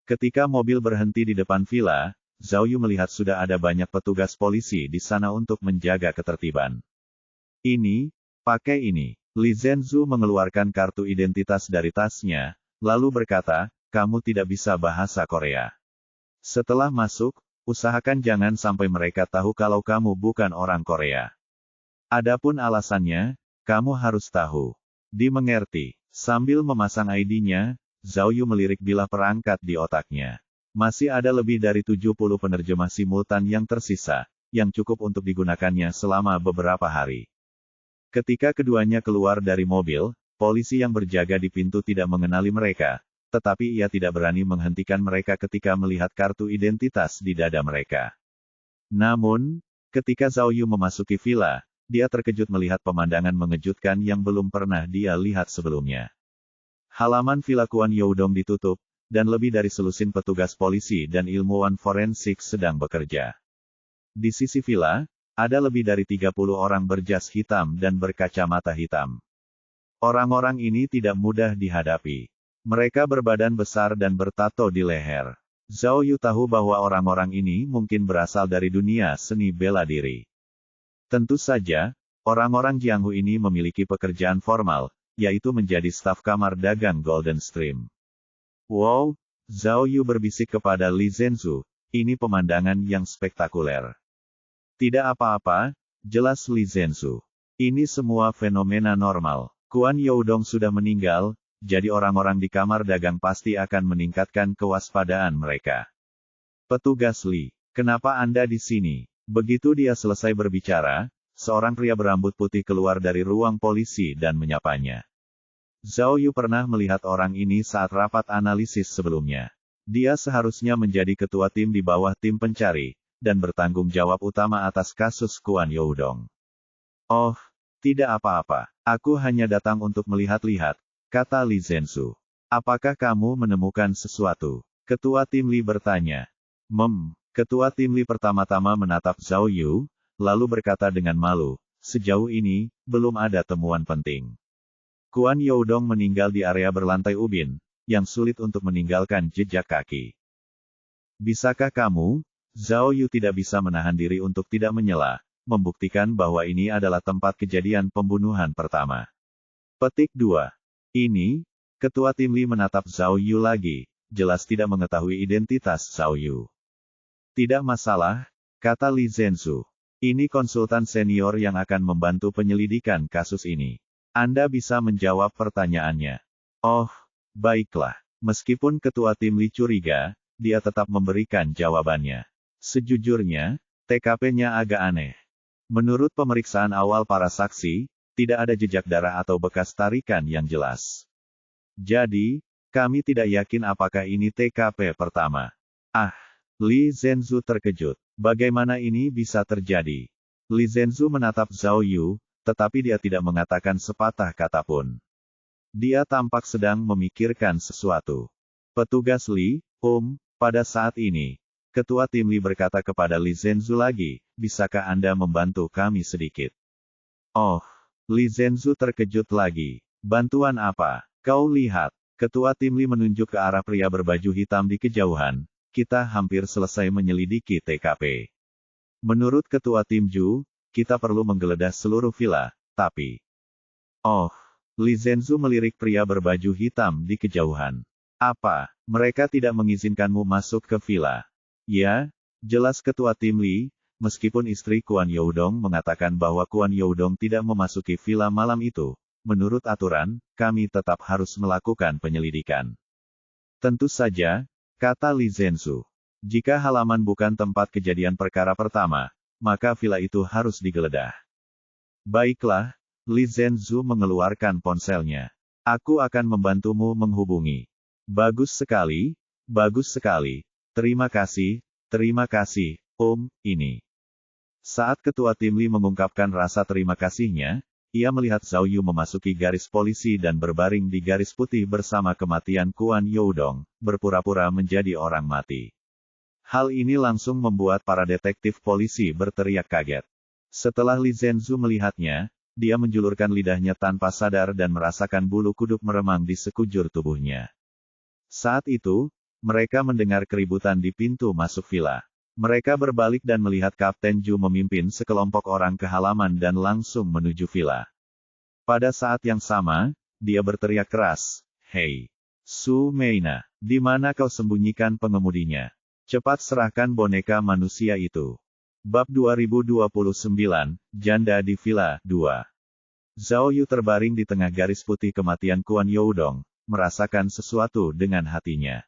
Ketika mobil berhenti di depan villa, Zhao Yu melihat sudah ada banyak petugas polisi di sana untuk menjaga ketertiban. Ini, pakai ini. Li Zhenzu mengeluarkan kartu identitas dari tasnya, lalu berkata, kamu tidak bisa bahasa Korea. Setelah masuk, usahakan jangan sampai mereka tahu kalau kamu bukan orang Korea. Adapun alasannya, kamu harus tahu. Dimengerti. Sambil memasang ID-nya, Zhao Yu melirik bilah perangkat di otaknya. Masih ada lebih dari 70 penerjemah simultan yang tersisa, yang cukup untuk digunakannya selama beberapa hari. Ketika keduanya keluar dari mobil, polisi yang berjaga di pintu tidak mengenali mereka, tetapi ia tidak berani menghentikan mereka ketika melihat kartu identitas di dada mereka. Namun, ketika Zhao Yu memasuki villa, dia terkejut melihat pemandangan mengejutkan yang belum pernah dia lihat sebelumnya. Halaman Villa Kuan Youdong ditutup, dan lebih dari selusin petugas polisi dan ilmuwan forensik sedang bekerja. Di sisi villa, ada lebih dari 30 orang berjas hitam dan berkacamata hitam. Orang-orang ini tidak mudah dihadapi. Mereka berbadan besar dan bertato di leher. Zhao Yu tahu bahwa orang-orang ini mungkin berasal dari dunia seni bela diri. Tentu saja, orang-orang Jianghu ini memiliki pekerjaan formal, yaitu menjadi staf kamar dagang Golden Stream. Wow, Zhao Yu berbisik kepada Li Zhenzu, ini pemandangan yang spektakuler. Tidak apa-apa, jelas Li Zhenzu. Ini semua fenomena normal. Kuan Youdong sudah meninggal, jadi orang-orang di kamar dagang pasti akan meningkatkan kewaspadaan mereka. Petugas Li, kenapa Anda di sini? Begitu dia selesai berbicara, seorang pria berambut putih keluar dari ruang polisi dan menyapanya. Zhao Yu pernah melihat orang ini saat rapat analisis sebelumnya. Dia seharusnya menjadi ketua tim di bawah tim pencari, dan bertanggung jawab utama atas kasus Kuan Youdong. Oh, tidak apa-apa. Aku hanya datang untuk melihat-lihat, kata Li Zhenzu. Apakah kamu menemukan sesuatu? Ketua tim Li bertanya. Ketua tim Li pertama-tama menatap Zhao Yu, lalu berkata dengan malu, sejauh ini, belum ada temuan penting. Kuan Youdong meninggal di area berlantai ubin, yang sulit untuk meninggalkan jejak kaki. Bisakah kamu? Zhao Yu tidak bisa menahan diri untuk tidak menyela, membuktikan bahwa ini adalah tempat kejadian pembunuhan pertama. Petik 2. Ini, ketua tim Li menatap Zhao Yu lagi, jelas tidak mengetahui identitas Zhao Yu. Tidak masalah, kata Li Zhenzu. Ini konsultan senior yang akan membantu penyelidikan kasus ini. Anda bisa menjawab pertanyaannya. Oh, baiklah. Meskipun ketua tim Li curiga, dia tetap memberikan jawabannya. Sejujurnya, TKP-nya agak aneh. Menurut pemeriksaan awal para saksi, tidak ada jejak darah atau bekas tarikan yang jelas. Jadi, kami tidak yakin apakah ini TKP pertama. Li Zhenzu terkejut. Bagaimana ini bisa terjadi? Li Zhenzu menatap Zhao Yu, tetapi dia tidak mengatakan sepatah kata pun. Dia tampak sedang memikirkan sesuatu. Petugas Li, pada saat ini, ketua tim Li berkata kepada Li Zhenzu lagi, bisakah Anda membantu kami sedikit? Oh, Li Zhenzu terkejut lagi. Bantuan apa? Kau lihat, ketua tim Li menunjuk ke arah pria berbaju hitam di kejauhan. Kita hampir selesai menyelidiki TKP. Menurut ketua tim Ju, kita perlu menggeledah seluruh villa, tapi... Oh, Li Zhenzu melirik pria berbaju hitam di kejauhan. Apa, mereka tidak mengizinkanmu masuk ke villa? Ya, jelas ketua tim Li, meskipun istri Kuan Youdong mengatakan bahwa Kuan Youdong tidak memasuki villa malam itu, menurut aturan, kami tetap harus melakukan penyelidikan. Tentu saja, kata Li Zhenzu. Jika halaman bukan tempat kejadian perkara pertama, maka villa itu harus digeledah. Baiklah, Li Zhenzu mengeluarkan ponselnya. Aku akan membantumu menghubungi. Bagus sekali, bagus sekali. Terima kasih, ini. Saat ketua tim Li mengungkapkan rasa terima kasihnya, ia melihat Zhao Yu memasuki garis polisi dan berbaring di garis putih bersama kematian Kuan Youdong, berpura-pura menjadi orang mati. Hal ini langsung membuat para detektif polisi berteriak kaget. Setelah Li Zhenzu melihatnya, dia menjulurkan lidahnya tanpa sadar dan merasakan bulu kuduk meremang di sekujur tubuhnya. Saat itu, mereka mendengar keributan di pintu masuk villa. Mereka berbalik dan melihat Kapten Ju memimpin sekelompok orang ke halaman dan langsung menuju villa. Pada saat yang sama, dia berteriak keras, "Hei, Su Meina, di mana kau sembunyikan pengemudinya? Cepat serahkan boneka manusia itu." Bab 2029, Janda di Villa 2. Zhao Yu terbaring di tengah garis putih kematian Kuan Youdong, merasakan sesuatu dengan hatinya.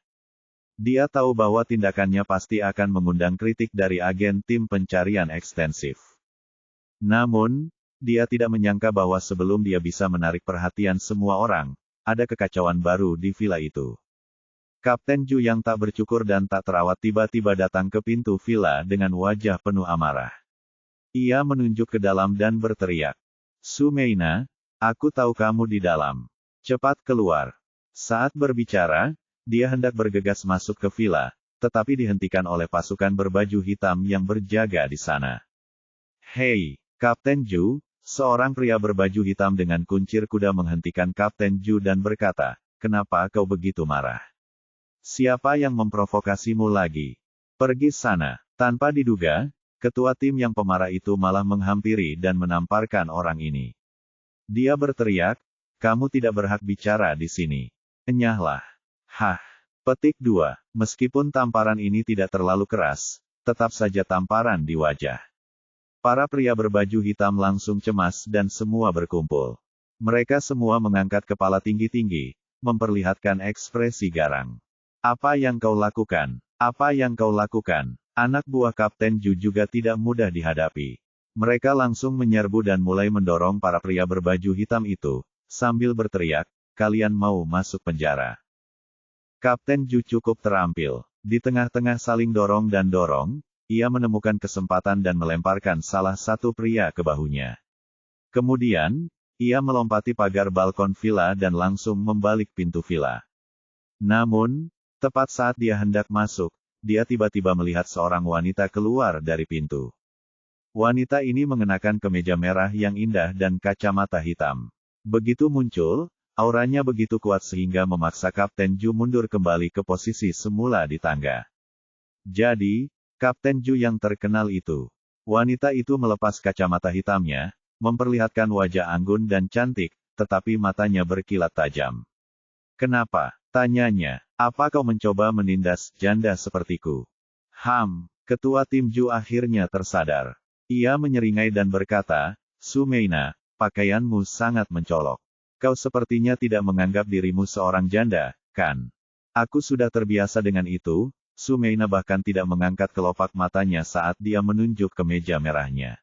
Dia tahu bahwa tindakannya pasti akan mengundang kritik dari agen tim pencarian ekstensif. Namun, dia tidak menyangka bahwa sebelum dia bisa menarik perhatian semua orang, ada kekacauan baru di villa itu. Kapten Ju yang tak bercukur dan tak terawat tiba-tiba datang ke pintu villa dengan wajah penuh amarah. Ia menunjuk ke dalam dan berteriak, "Su Meina, aku tahu kamu di dalam. Cepat keluar." Saat berbicara, dia hendak bergegas masuk ke villa, tetapi dihentikan oleh pasukan berbaju hitam yang berjaga di sana. "Hei, Kapten Ju," seorang pria berbaju hitam dengan kuncir kuda menghentikan Kapten Ju dan berkata, "Kenapa kau begitu marah? Siapa yang memprovokasimu lagi? Pergi sana." Tanpa diduga, ketua tim yang pemarah itu malah menghampiri dan menamparkan orang ini. Dia berteriak, "Kamu tidak berhak bicara di sini. Enyahlah." Hah, Petik 2. Meskipun tamparan ini tidak terlalu keras, tetap saja tamparan di wajah. Para pria berbaju hitam langsung cemas dan semua berkumpul. Mereka semua mengangkat kepala tinggi-tinggi, memperlihatkan ekspresi garang. Apa yang kau lakukan? Apa yang kau lakukan? Anak buah Kapten Ju juga tidak mudah dihadapi. Mereka langsung menyerbu dan mulai mendorong para pria berbaju hitam itu, sambil berteriak, kalian mau masuk penjara. Kapten Ju cukup terampil. Di tengah-tengah saling dorong dan dorong, ia menemukan kesempatan dan melemparkan salah satu pria ke bahunya. Kemudian, ia melompati pagar balkon villa dan langsung membalik pintu villa. Namun, tepat saat dia hendak masuk, dia tiba-tiba melihat seorang wanita keluar dari pintu. Wanita ini mengenakan kemeja merah yang indah dan kacamata hitam. Begitu muncul, auranya begitu kuat sehingga memaksa Kapten Ju mundur kembali ke posisi semula di tangga. Jadi, Kapten Ju yang terkenal itu. Wanita itu melepas kacamata hitamnya, memperlihatkan wajah anggun dan cantik, tetapi matanya berkilat tajam. Kenapa? Tanyanya. Apa kau mencoba menindas janda sepertiku? Ketua tim Ju akhirnya tersadar. Ia menyeringai dan berkata, Sumeina, pakaianmu sangat mencolok. Kau sepertinya tidak menganggap dirimu seorang janda, kan? Aku sudah terbiasa dengan itu. Sumeina bahkan tidak mengangkat kelopak matanya saat dia menunjuk ke meja merahnya.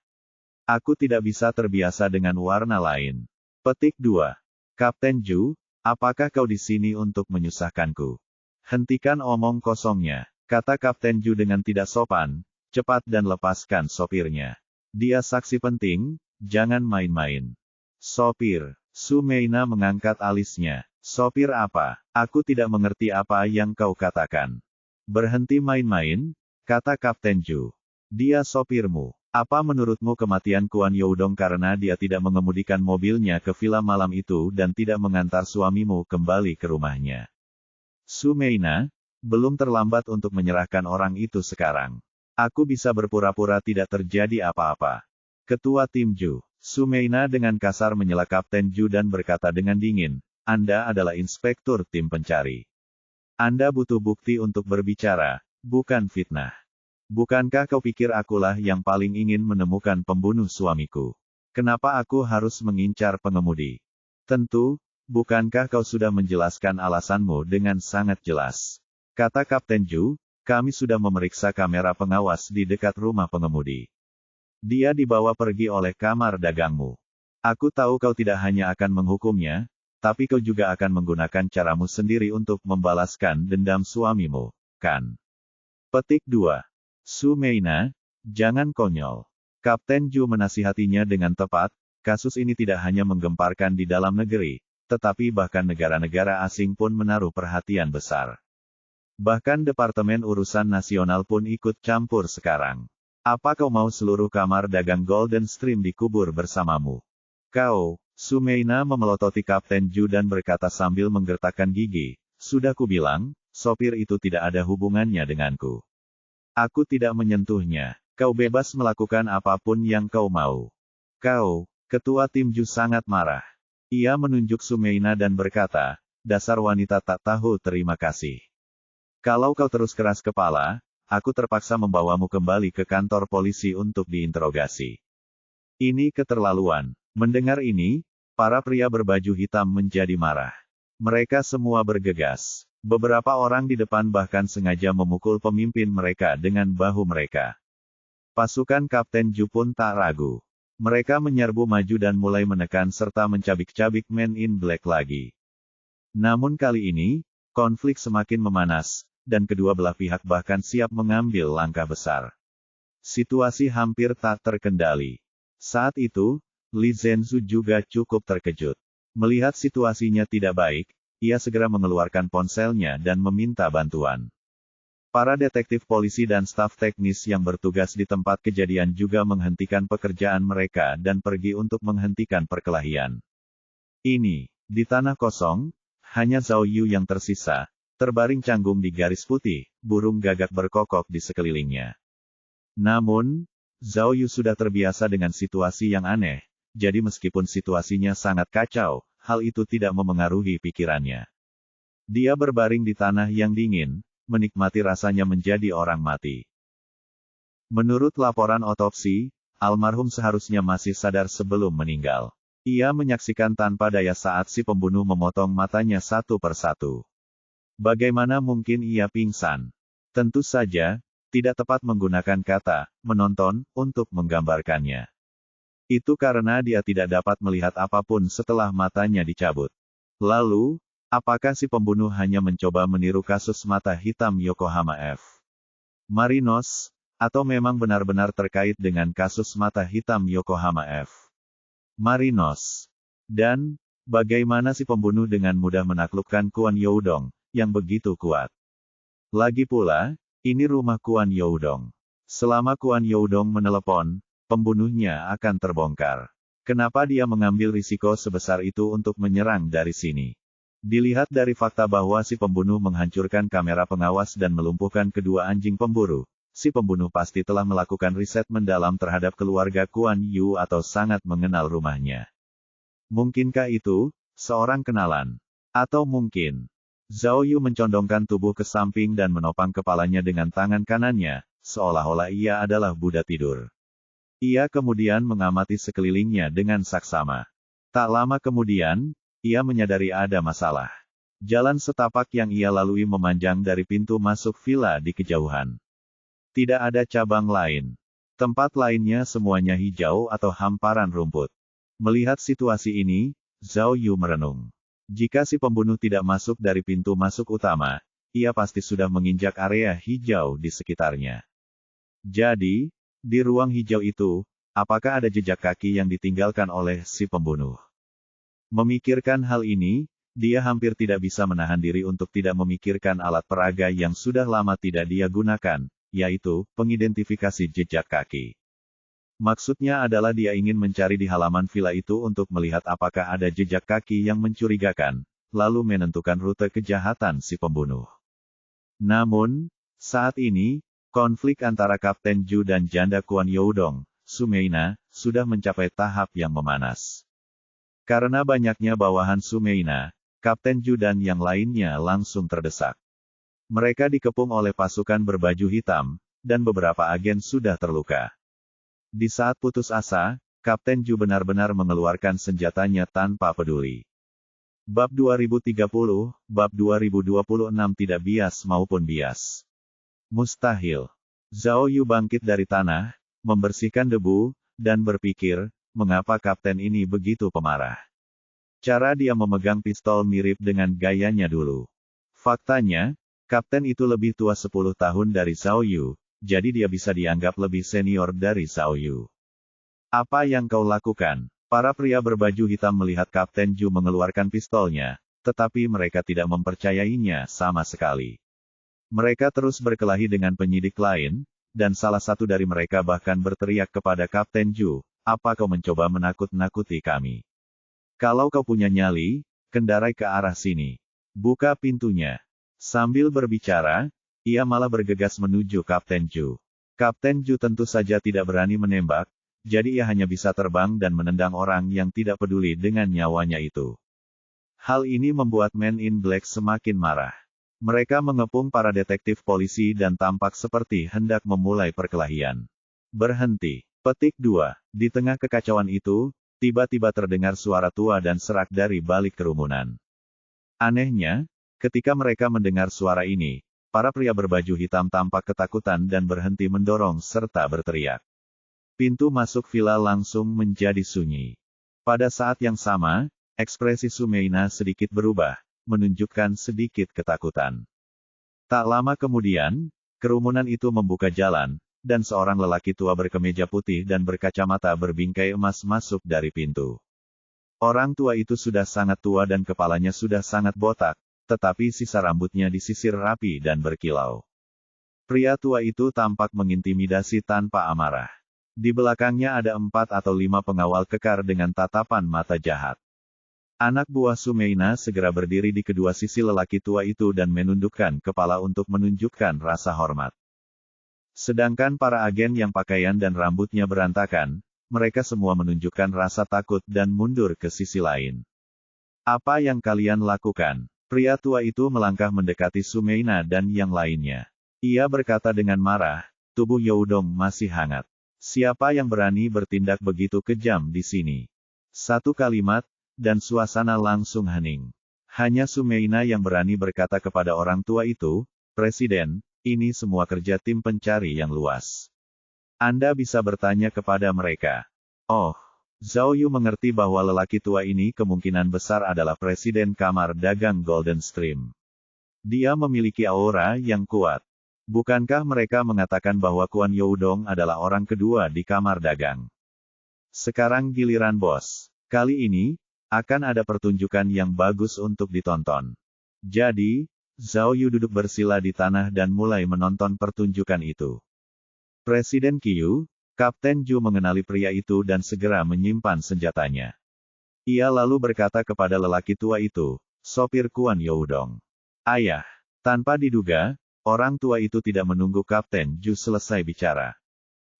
Aku tidak bisa terbiasa dengan warna lain. Petik 2. Kapten Ju, apakah kau di sini untuk menyusahkanku? Hentikan omong kosongnya, kata Kapten Ju dengan tidak sopan, cepat dan lepaskan sopirnya. Dia saksi penting, jangan main-main. Sopir, Sumeina mengangkat alisnya. Sopir apa? Aku tidak mengerti apa yang kau katakan. Berhenti main-main, kata Kapten Ju. Dia sopirmu. Apa menurutmu kematian Kuan Youdong karena dia tidak mengemudikan mobilnya ke villa malam itu dan tidak mengantar suamimu kembali ke rumahnya? Sumeina, belum terlambat untuk menyerahkan orang itu sekarang. Aku bisa berpura-pura tidak terjadi apa-apa. Ketua tim Ju, Sumeina dengan kasar menyela Kapten Ju dan berkata dengan dingin, Anda adalah inspektur tim pencari. Anda butuh bukti untuk berbicara, bukan fitnah. Bukankah kau pikir akulah yang paling ingin menemukan pembunuh suamiku? Kenapa aku harus mengincar pengemudi? Tentu, bukankah kau sudah menjelaskan alasanmu dengan sangat jelas? Kata Kapten Ju, kami sudah memeriksa kamera pengawas di dekat rumah pengemudi. Dia dibawa pergi oleh kamar dagangmu. Aku tahu kau tidak hanya akan menghukumnya, tapi kau juga akan menggunakan caramu sendiri untuk membalaskan dendam suamimu, kan? Petik 2. Sumeina, jangan konyol. Kapten Ju menasihatinya dengan tepat, kasus ini tidak hanya menggemparkan di dalam negeri, tetapi bahkan negara-negara asing pun menaruh perhatian besar. Bahkan Departemen Urusan Nasional pun ikut campur sekarang. Apa kau mau seluruh kamar dagang Golden Stream dikubur bersamamu? Kau, Sumeina memelototi Kapten Ju dan berkata sambil menggertakkan gigi, sudah kubilang, sopir itu tidak ada hubungannya denganku. Aku tidak menyentuhnya. Kau bebas melakukan apapun yang kau mau. Kau, ketua tim Ju sangat marah. Ia menunjuk Sumeina dan berkata, dasar wanita tak tahu terima kasih. Kalau kau terus keras kepala, aku terpaksa membawamu kembali ke kantor polisi untuk diinterogasi. Ini keterlaluan. Mendengar ini, para pria berbaju hitam menjadi marah. Mereka semua bergegas. Beberapa orang di depan bahkan sengaja memukul pemimpin mereka dengan bahu mereka. Pasukan Kapten Ju pun tak ragu. Mereka menyerbu maju dan mulai menekan serta mencabik-cabik Men in Black lagi. Namun kali ini, konflik semakin memanas, dan kedua belah pihak bahkan siap mengambil langkah besar. Situasi hampir tak terkendali. Saat itu, Li Zhenzu juga cukup terkejut. Melihat situasinya tidak baik, ia segera mengeluarkan ponselnya dan meminta bantuan. Para detektif polisi dan staf teknis yang bertugas di tempat kejadian juga menghentikan pekerjaan mereka dan pergi untuk menghentikan perkelahian. Ini, di tanah kosong, hanya Zhao Yu yang tersisa, terbaring canggung di garis putih, burung gagak berkokok di sekelilingnya. Namun, Zhao Yu sudah terbiasa dengan situasi yang aneh, jadi meskipun situasinya sangat kacau, hal itu tidak memengaruhi pikirannya. Dia berbaring di tanah yang dingin, menikmati rasanya menjadi orang mati. Menurut laporan otopsi, almarhum seharusnya masih sadar sebelum meninggal. Ia menyaksikan tanpa daya saat si pembunuh memotong matanya satu persatu. Bagaimana mungkin ia pingsan? Tentu saja, tidak tepat menggunakan kata "menonton" untuk menggambarkannya. Itu karena dia tidak dapat melihat apapun setelah matanya dicabut. Lalu, apakah si pembunuh hanya mencoba meniru kasus mata hitam Yokohama F. Marinos, atau memang benar-benar terkait dengan kasus mata hitam Yokohama F. Marinos? Dan, bagaimana si pembunuh dengan mudah menaklukkan Kwon Youdong, yang begitu kuat? Lagi pula, ini rumah Kwon Youdong. Selama Kwon Youdong menelepon, pembunuhnya akan terbongkar. Kenapa dia mengambil risiko sebesar itu untuk menyerang dari sini? Dilihat dari fakta bahwa si pembunuh menghancurkan kamera pengawas dan melumpuhkan kedua anjing pemburu, si pembunuh pasti telah melakukan riset mendalam terhadap keluarga Kwon Yu atau sangat mengenal rumahnya. Mungkinkah itu seorang kenalan? Atau mungkin Zhao Yu mencondongkan tubuh ke samping dan menopang kepalanya dengan tangan kanannya, seolah-olah ia adalah Buddha tidur. Ia kemudian mengamati sekelilingnya dengan saksama. Tak lama kemudian, ia menyadari ada masalah. Jalan setapak yang ia lalui memanjang dari pintu masuk villa di kejauhan. Tidak ada cabang lain. Tempat lainnya semuanya hijau atau hamparan rumput. Melihat situasi ini, Zhao Yu merenung. Jika si pembunuh tidak masuk dari pintu masuk utama, ia pasti sudah menginjak area hijau di sekitarnya. Jadi, di ruang hijau itu, apakah ada jejak kaki yang ditinggalkan oleh si pembunuh? Memikirkan hal ini, dia hampir tidak bisa menahan diri untuk tidak memikirkan alat peraga yang sudah lama tidak dia gunakan, yaitu pengidentifikasi jejak kaki. Maksudnya adalah dia ingin mencari di halaman villa itu untuk melihat apakah ada jejak kaki yang mencurigakan, lalu menentukan rute kejahatan si pembunuh. Namun, saat ini, konflik antara Kapten Ju dan janda Kwon Youdong, Sumeina, sudah mencapai tahap yang memanas. Karena banyaknya bawahan Sumeina, Kapten Ju dan yang lainnya langsung terdesak. Mereka dikepung oleh pasukan berbaju hitam, dan beberapa agen sudah terluka. Di saat putus asa, Kapten Ju benar-benar mengeluarkan senjatanya tanpa peduli. Bab 2030, Bab 2026 tidak bias maupun bias. Mustahil. Zhao Yu bangkit dari tanah, membersihkan debu, dan berpikir, mengapa kapten ini begitu pemarah. Cara dia memegang pistol mirip dengan gayanya dulu. Faktanya, kapten itu lebih tua 10 tahun dari Zhao Yu, jadi dia bisa dianggap lebih senior dari Zhao Yu. Apa yang kau lakukan? Para pria berbaju hitam melihat Kapten Ju mengeluarkan pistolnya, tetapi mereka tidak mempercayainya sama sekali. Mereka terus berkelahi dengan penyidik lain, dan salah satu dari mereka bahkan berteriak kepada Kapten Ju, "Apa kau mencoba menakut-nakuti kami? Kalau kau punya nyali, kendarai ke arah sini. Buka pintunya." Sambil berbicara, ia malah bergegas menuju Kapten Ju. Kapten Ju tentu saja tidak berani menembak, jadi ia hanya bisa terbang dan menendang orang yang tidak peduli dengan nyawanya itu. Hal ini membuat Men in Black semakin marah. Mereka mengepung para detektif polisi dan tampak seperti hendak memulai perkelahian. Berhenti. Petik 2. Di tengah kekacauan itu, tiba-tiba terdengar suara tua dan serak dari balik kerumunan. Anehnya, ketika mereka mendengar suara ini, para pria berbaju hitam tampak ketakutan dan berhenti mendorong serta berteriak. Pintu masuk villa langsung menjadi sunyi. Pada saat yang sama, ekspresi Sumeina sedikit berubah, menunjukkan sedikit ketakutan. Tak lama kemudian, kerumunan itu membuka jalan, dan seorang lelaki tua berkemeja putih dan berkacamata berbingkai emas masuk dari pintu. Orang tua itu sudah sangat tua dan kepalanya sudah sangat botak, tetapi sisa rambutnya disisir rapi dan berkilau. Pria tua itu tampak mengintimidasi tanpa amarah. Di belakangnya ada 4 atau 5 pengawal kekar dengan tatapan mata jahat. Anak buah Sumeina segera berdiri di kedua sisi lelaki tua itu dan menundukkan kepala untuk menunjukkan rasa hormat. Sedangkan para agen yang pakaian dan rambutnya berantakan, mereka semua menunjukkan rasa takut dan mundur ke sisi lain. Apa yang kalian lakukan? Pria tua itu melangkah mendekati Sumeina dan yang lainnya. Ia berkata dengan marah, tubuh Youdong masih hangat. Siapa yang berani bertindak begitu kejam di sini? Satu kalimat, dan suasana langsung hening. Hanya Sumeina yang berani berkata kepada orang tua itu, Presiden, ini semua kerja tim pencari yang luas. Anda bisa bertanya kepada mereka. Oh. Zhao Yu mengerti bahwa lelaki tua ini kemungkinan besar adalah Presiden Kamar Dagang Golden Stream. Dia memiliki aura yang kuat. Bukankah mereka mengatakan bahwa Kuan Youdong adalah orang kedua di Kamar Dagang? Sekarang giliran bos. Kali ini, akan ada pertunjukan yang bagus untuk ditonton. Jadi, Zhao Yu duduk bersila di tanah dan mulai menonton pertunjukan itu. Presiden Qiu, Kapten Zhu mengenali pria itu dan segera menyimpan senjatanya. Ia lalu berkata kepada lelaki tua itu, sopir Kuan Youdong. Ayah. Tanpa diduga, orang tua itu tidak menunggu Kapten Zhu selesai bicara.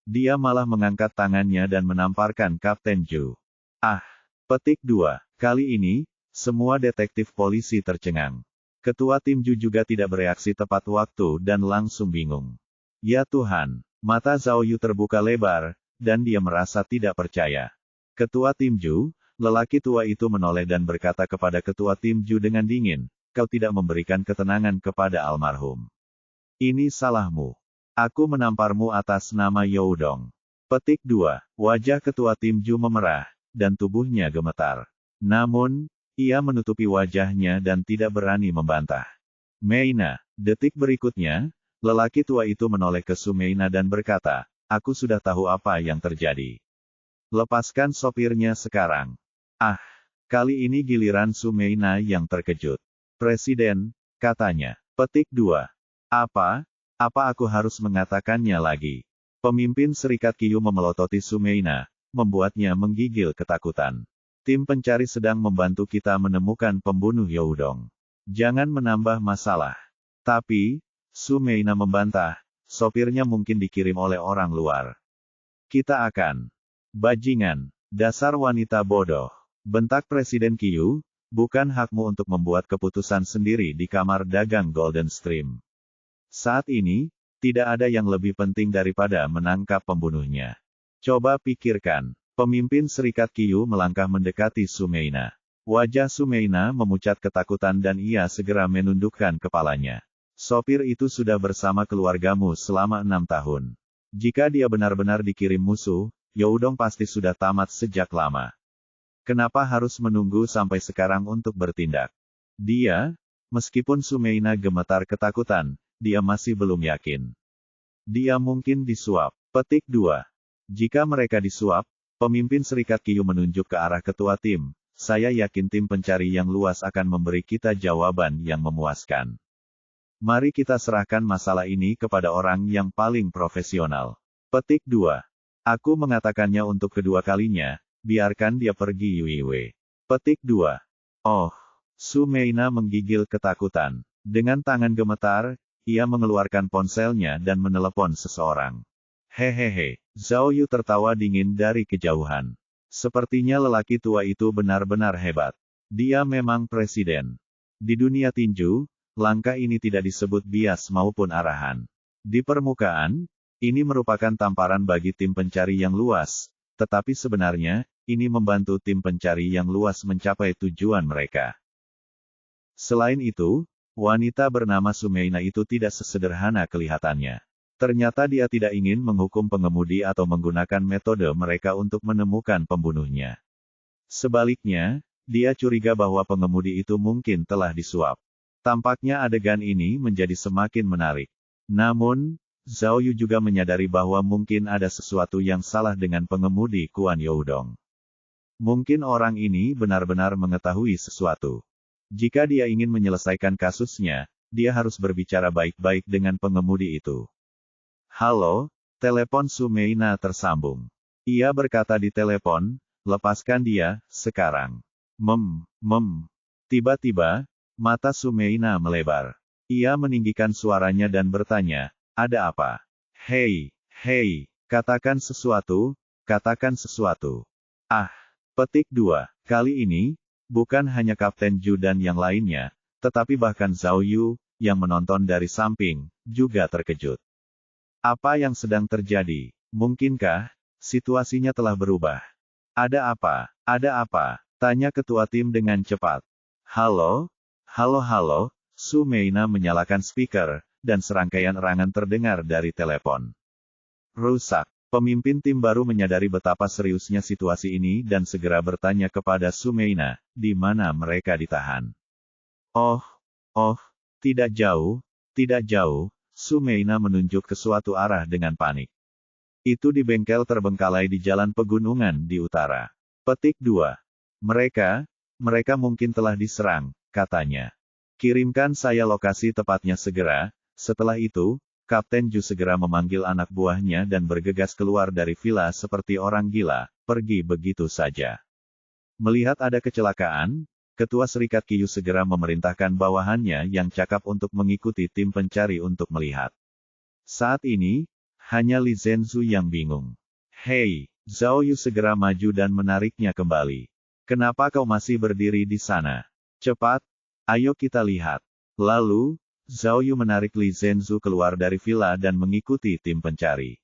Dia malah mengangkat tangannya dan menamparkan Kapten Zhu. Ah. Petik 2. Kali ini, semua detektif polisi tercengang. Ketua tim Zhu juga tidak bereaksi tepat waktu dan langsung bingung. Ya Tuhan. Mata Zhao Yu terbuka lebar, dan dia merasa tidak percaya. Ketua tim Zhu, lelaki tua itu menoleh dan berkata kepada ketua tim Zhu dengan dingin, kau tidak memberikan ketenangan kepada almarhum. Ini salahmu. Aku menamparmu atas nama Youdong. Petik 2. Wajah ketua tim Zhu memerah, dan tubuhnya gemetar. Namun, ia menutupi wajahnya dan tidak berani membantah. Meina, detik berikutnya, lelaki tua itu menoleh ke Sumeina dan berkata, aku sudah tahu apa yang terjadi. Lepaskan sopirnya sekarang. Ah, kali ini giliran Sumeina yang terkejut. Presiden, katanya. Petik 2. Apa aku harus mengatakannya lagi? Pemimpin Serikat Qiu memelototi Sumeina, membuatnya menggigil ketakutan. Tim pencari sedang membantu kita menemukan pembunuh Youdong. Jangan menambah masalah. Tapi, Sumeina membantah, sopirnya mungkin dikirim oleh orang luar. Kita akan. Bajingan, dasar wanita bodoh. Bentak Presiden Qiu, bukan hakmu untuk membuat keputusan sendiri di Kamar Dagang Golden Stream. Saat ini, tidak ada yang lebih penting daripada menangkap pembunuhnya. Coba pikirkan, pemimpin Serikat Qiu melangkah mendekati Sumeina. Wajah Sumeina memucat ketakutan dan ia segera menundukkan kepalanya. Sopir itu sudah bersama keluargamu selama 6 tahun. Jika dia benar-benar dikirim musuh, Youdong pasti sudah tamat sejak lama. Kenapa harus menunggu sampai sekarang untuk bertindak? Dia, meskipun Sumeina gemetar ketakutan, dia masih belum yakin. Dia mungkin disuap. Petik 2. Jika mereka disuap, pemimpin Serikat Qiu menunjuk ke arah ketua tim. Saya yakin tim pencari yang luas akan memberi kita jawaban yang memuaskan. Mari kita serahkan masalah ini kepada orang yang paling profesional. Petik 2. Aku mengatakannya untuk kedua kalinya, biarkan dia pergi Yuiwe. Petik 2. Oh, Sumeina menggigil ketakutan. Dengan tangan gemetar, ia mengeluarkan ponselnya dan menelepon seseorang. Hehehe, Zhao Yu tertawa dingin dari kejauhan. Sepertinya lelaki tua itu benar-benar hebat. Dia memang presiden. Di dunia tinju, langkah ini tidak disebut bias maupun arahan. Di permukaan, ini merupakan tamparan bagi tim pencari yang luas, tetapi sebenarnya, ini membantu tim pencari yang luas mencapai tujuan mereka. Selain itu, wanita bernama Sumeina itu tidak sesederhana kelihatannya. Ternyata dia tidak ingin menghukum pengemudi atau menggunakan metode mereka untuk menemukan pembunuhnya. Sebaliknya, dia curiga bahwa pengemudi itu mungkin telah disuap. Tampaknya adegan ini menjadi semakin menarik. Namun, Zhao Yu juga menyadari bahwa mungkin ada sesuatu yang salah dengan pengemudi Kuan Youdong. Mungkin orang ini benar-benar mengetahui sesuatu. Jika dia ingin menyelesaikan kasusnya, dia harus berbicara baik-baik dengan pengemudi itu. Halo, telepon Sumeina tersambung. Ia berkata di telepon, lepaskan dia, sekarang. Tiba-tiba, mata Sumeina melebar. Ia meninggikan suaranya dan bertanya, ada apa? Hei, katakan sesuatu, Ah, petik 2. Kali ini, bukan hanya Kapten Zhu dan yang lainnya, Tetapi bahkan Zhao Yu, yang menonton dari samping, juga terkejut. Apa yang sedang terjadi? Mungkinkah situasinya telah berubah? Ada apa? Ada apa? Tanya ketua tim dengan cepat. Halo? Halo halo? Su Meina menyalakan speaker, dan serangkaian erangan terdengar dari telepon. Rusak. Pemimpin tim baru menyadari betapa seriusnya situasi ini dan segera bertanya kepada Su Meina, di mana mereka ditahan. Oh, tidak jauh, tidak jauh, Su Meina menunjuk ke suatu arah dengan panik. Itu di bengkel terbengkalai di jalan pegunungan di utara. Petik 2. Mereka mungkin telah diserang, katanya. Kirimkan saya lokasi tepatnya segera. Setelah itu, Kapten Ju segera memanggil anak buahnya dan bergegas keluar dari villa seperti orang gila, pergi begitu saja. Melihat ada kecelakaan, Ketua Serikat Qiyu segera memerintahkan bawahannya yang cakap untuk mengikuti tim pencari untuk melihat. Saat ini, hanya Li Zhenzu yang bingung. Hei, Zhao Yu segera maju dan menariknya kembali. Kenapa kau masih berdiri di sana? Cepat, ayo kita lihat. Lalu, Zhao Yu menarik Li Zhenzu keluar dari villa dan mengikuti tim pencari.